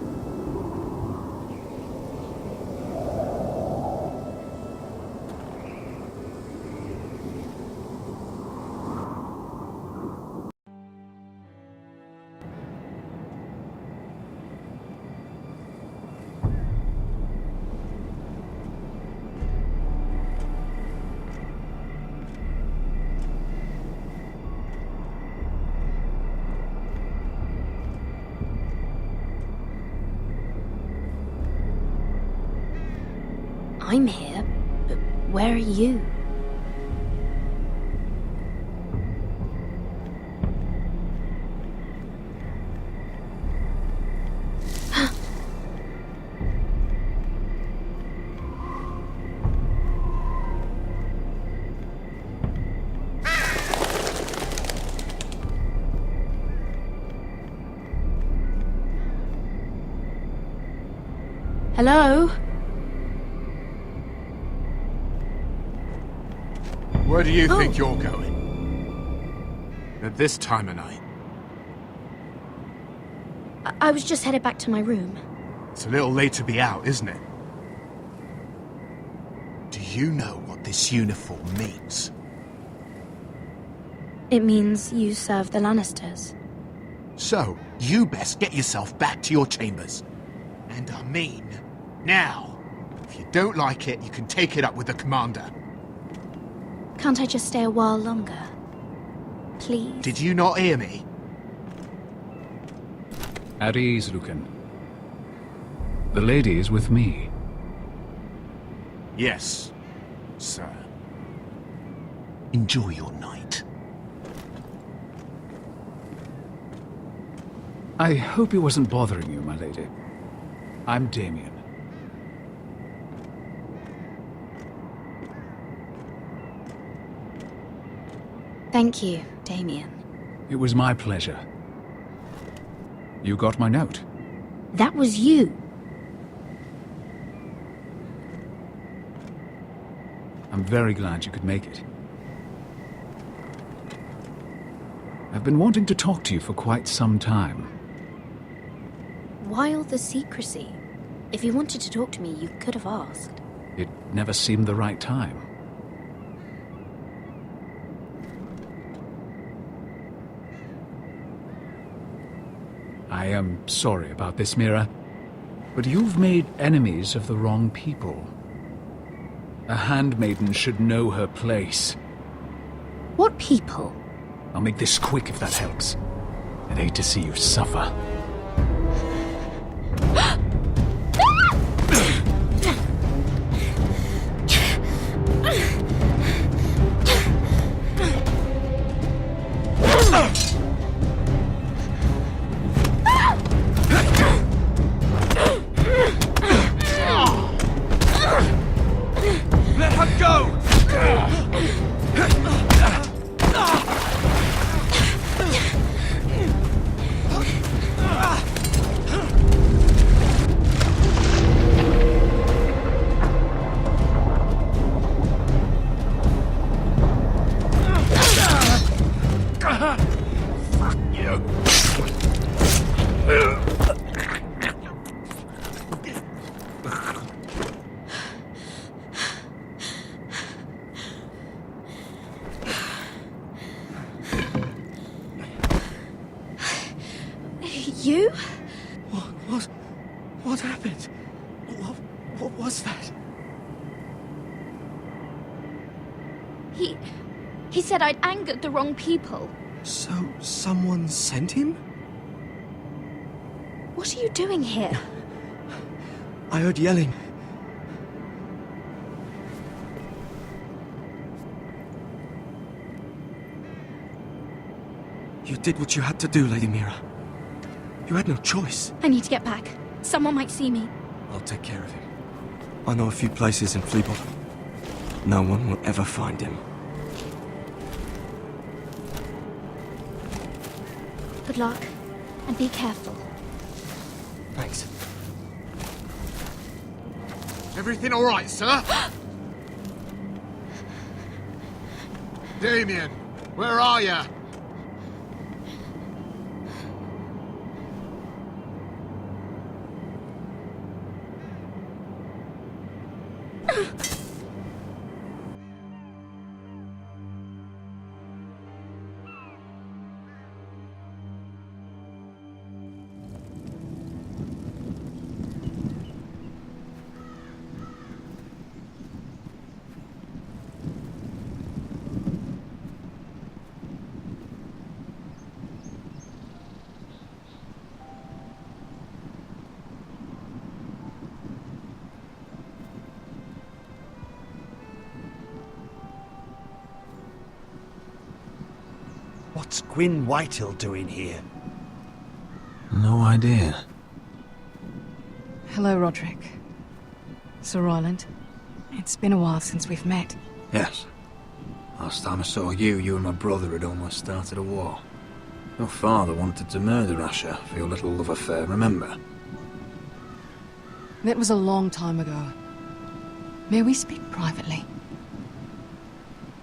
I'm here, but where are you? Hello? Where do you think you're going? At this time of night? I was just headed back to my room. It's a little late to be out, isn't it? Do you know what this uniform means? It means you serve the Lannisters. So, you best get yourself back to your chambers. And I mean, now. If you don't like it, you can take it up with the commander. Can't I just stay a while longer? Please? Did you not hear me? At ease, Lucan. The lady is with me. Yes, sir. Enjoy your night. I hope he wasn't bothering you, my lady. I'm Damien. Thank you, Damien. It was my pleasure. You got my note. That was you. I'm very glad you could make it. I've been wanting to talk to you for quite some time. Why all the secrecy? If you wanted to talk to me, you could have asked. It never seemed the right time. I am sorry about this, Mira, but you've made enemies of the wrong people. A handmaiden should know her place. What people? I'll make this quick if that helps. I'd hate to see you suffer. Let her go! You? What happened? What was that? He said I'd angered the wrong people. So, someone sent him? What are you doing here? I heard yelling. You did what you had to do, Lady Mira. You had no choice. I need to get back. Someone might see me. I'll take care of him. I know a few places in Fleabottom. No one will ever find him. Good luck, and be careful. Thanks. Everything all right, sir? Damien, where are you? What's Gwyn Whitehill doing here? No idea. Hello, Roderick. Sir Roland. It's been a while since we've met. Yes. Last time I saw you, you and my brother had almost started a war. Your father wanted to murder Asher for your little love affair, remember? That was a long time ago. May we speak privately?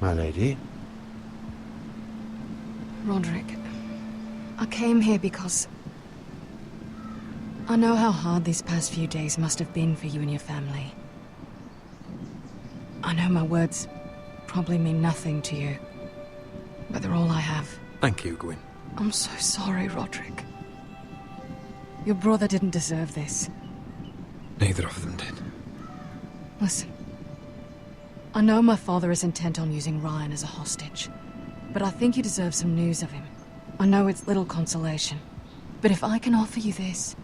My lady? Roderick, I came here because I know how hard these past few days must have been for you and your family. I know my words probably mean nothing to you, but they're all I have. Thank you, Gwyn. I'm so sorry, Roderick. Your brother didn't deserve this. Neither of them did. Listen, I know my father is intent on using Ryan as a hostage, but I think you deserve some news of him. I know it's little consolation, but if I can offer you this...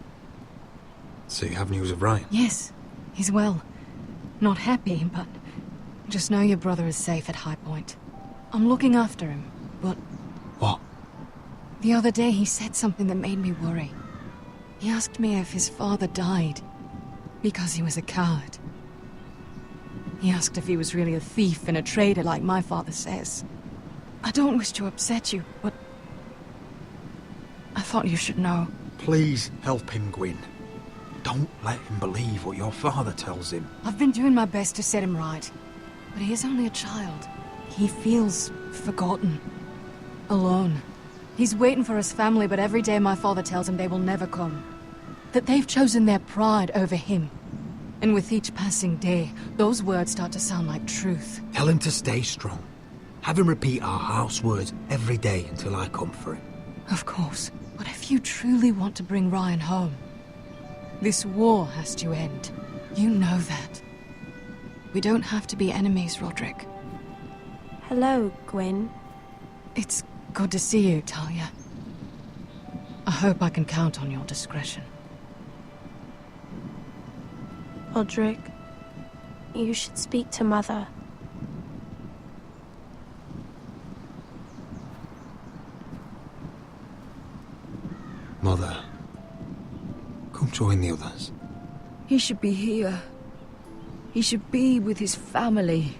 So you have news of Ryan? Yes, he's well. Not happy, but just know your brother is safe at High Point. I'm looking after him, but... What? The other day he said something that made me worry. He asked me if his father died because he was a coward. He asked if he was really a thief and a traitor like my father says. I don't wish to upset you, but I thought you should know. Please help him, Gwyn. Don't let him believe what your father tells him. I've been doing my best to set him right, but he is only a child. He feels forgotten, alone. He's waiting for his family, but every day my father tells him they will never come. That they've chosen their pride over him. And with each passing day, those words start to sound like truth. Tell him to stay strong. Have him repeat our house words every day until I come for him. Of course. But if you truly want to bring Ryan home, this war has to end. You know that. We don't have to be enemies, Roderick. Hello, Gwyn. It's good to see you, Talia. I hope I can count on your discretion. Roderick, you should speak to Mother. Mother, come join the others. He should be here. He should be with his family.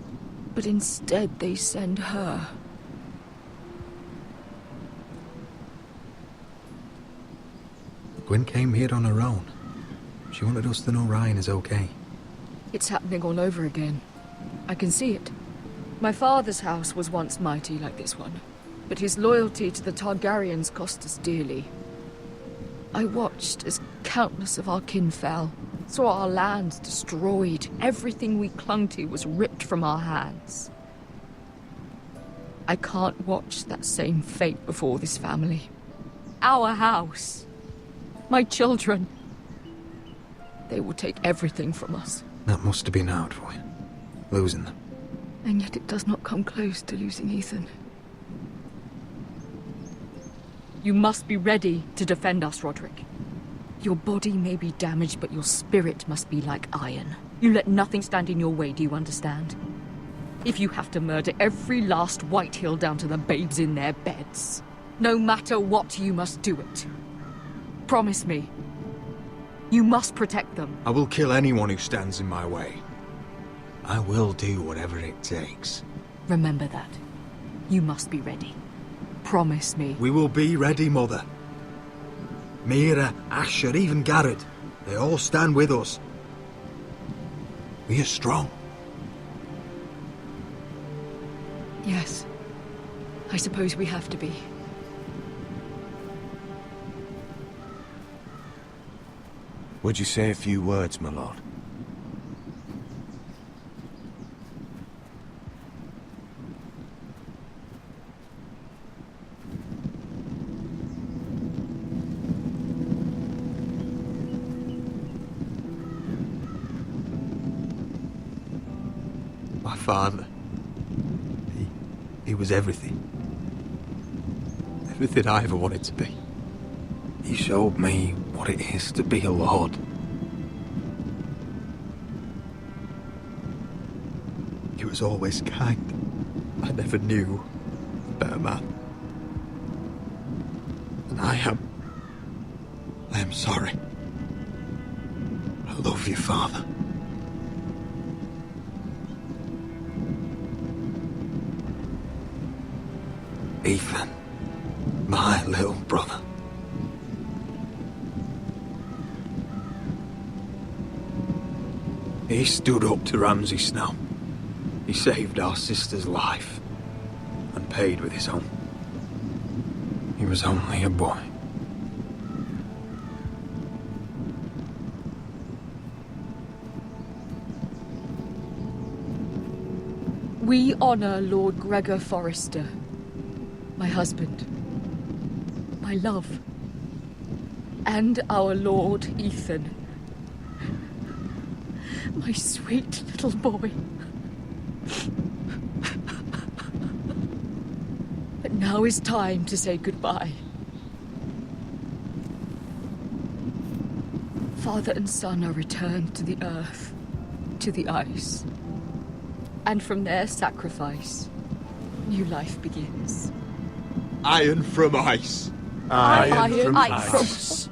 But instead they send her. Gwyn came here on her own. She wanted us to know Ryan is okay. It's happening all over again. I can see it. My father's house was once mighty like this one, but his loyalty to the Targaryens cost us dearly. I watched as countless of our kin fell, saw our lands destroyed, everything we clung to was ripped from our hands. I can't watch that same fate before this family. Our house. my children. They will take everything from us. That must have been hard for you, losing them. And yet it does not come close to losing Ethan. You must be ready to defend us, Roderick. Your body may be damaged, but your spirit must be like iron. You let nothing stand in your way, do you understand? If you have to murder every last Whitehill down to the babes in their beds, no matter what, you must do it. Promise me. You must protect them. I will kill anyone who stands in my way. I will do whatever it takes. Remember that. You must be ready. Promise me. We will be ready, Mother. Mira, Asher, even Garrett. They all stand with us. We are strong. Yes. I suppose we have to be. Would you say a few words, my lord? My father. He was everything. Everything I ever wanted to be. He showed me what it is to be a lord. He was always kind. I never knew a better man. And I am sorry. I love you, Father. Ethan, my little brother. He stood up to Ramsay Snow. He saved our sister's life and paid with his own. He was only a boy. We honor Lord Gregor Forrester, my husband, my love, and our Lord Ethan, my sweet little boy. But now is time to say goodbye. Father and son are returned to the earth, to the ice. And from their sacrifice, new life begins. Iron from ice. Iron from ice.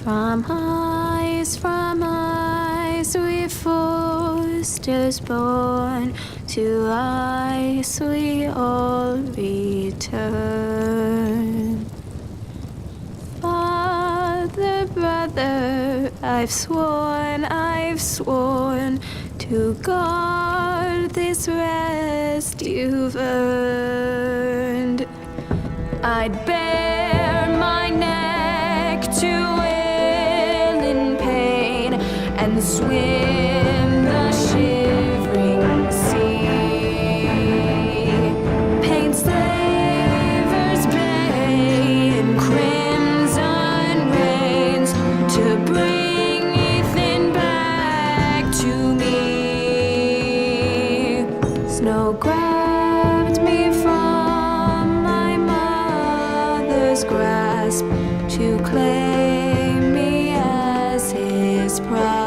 From ice, we Forresters born, to ice we all return. Father, brother, I've sworn to guard this rest you've earned. I'd bare my neck to and swim the shivering sea. Paint slavers bay in crimson rains to bring Ethan back to me. Snow grabbed me from my mother's grasp to claim me as his prize.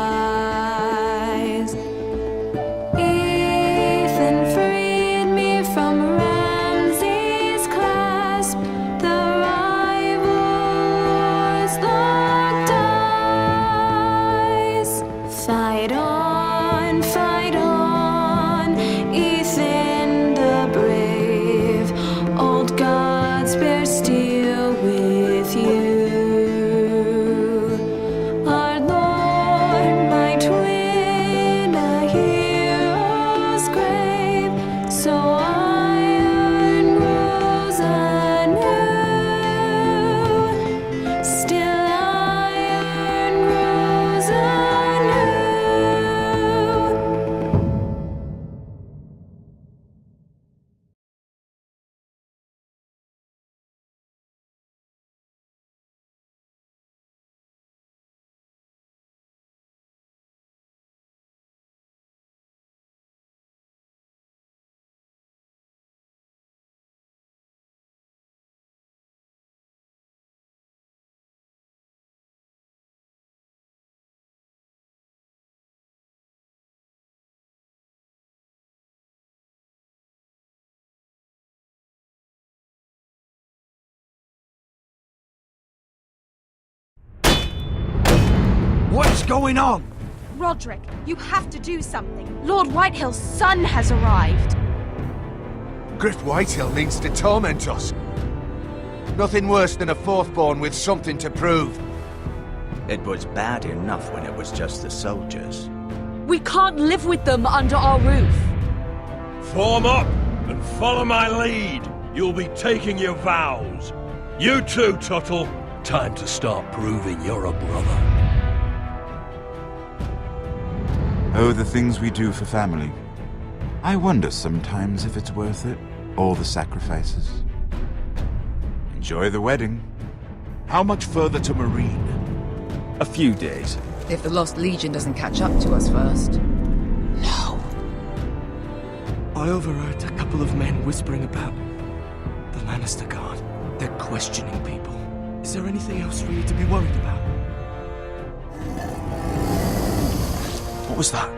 hearts bear steel with you. Our Lord might win a hero's grave, so iron grows anew. Still iron grows anew. What's going on? Roderick, you have to do something. Lord Whitehill's son has arrived. Griff Whitehill means to torment us. Nothing worse than a fourthborn with something to prove. It was bad enough when it was just the soldiers. We can't live with them under our roof. Form up and follow my lead. You'll be taking your vows. You too, Tuttle. Time to start proving you're a brother. Oh, the things we do for family. I wonder sometimes if it's worth it, all the sacrifices. Enjoy the wedding. How much further to Marine? A few days. If the Lost Legion doesn't catch up to us first. No. I overheard a couple of men whispering about the Lannister Guard. They're questioning people. Is there anything else really to be worried about? What was that?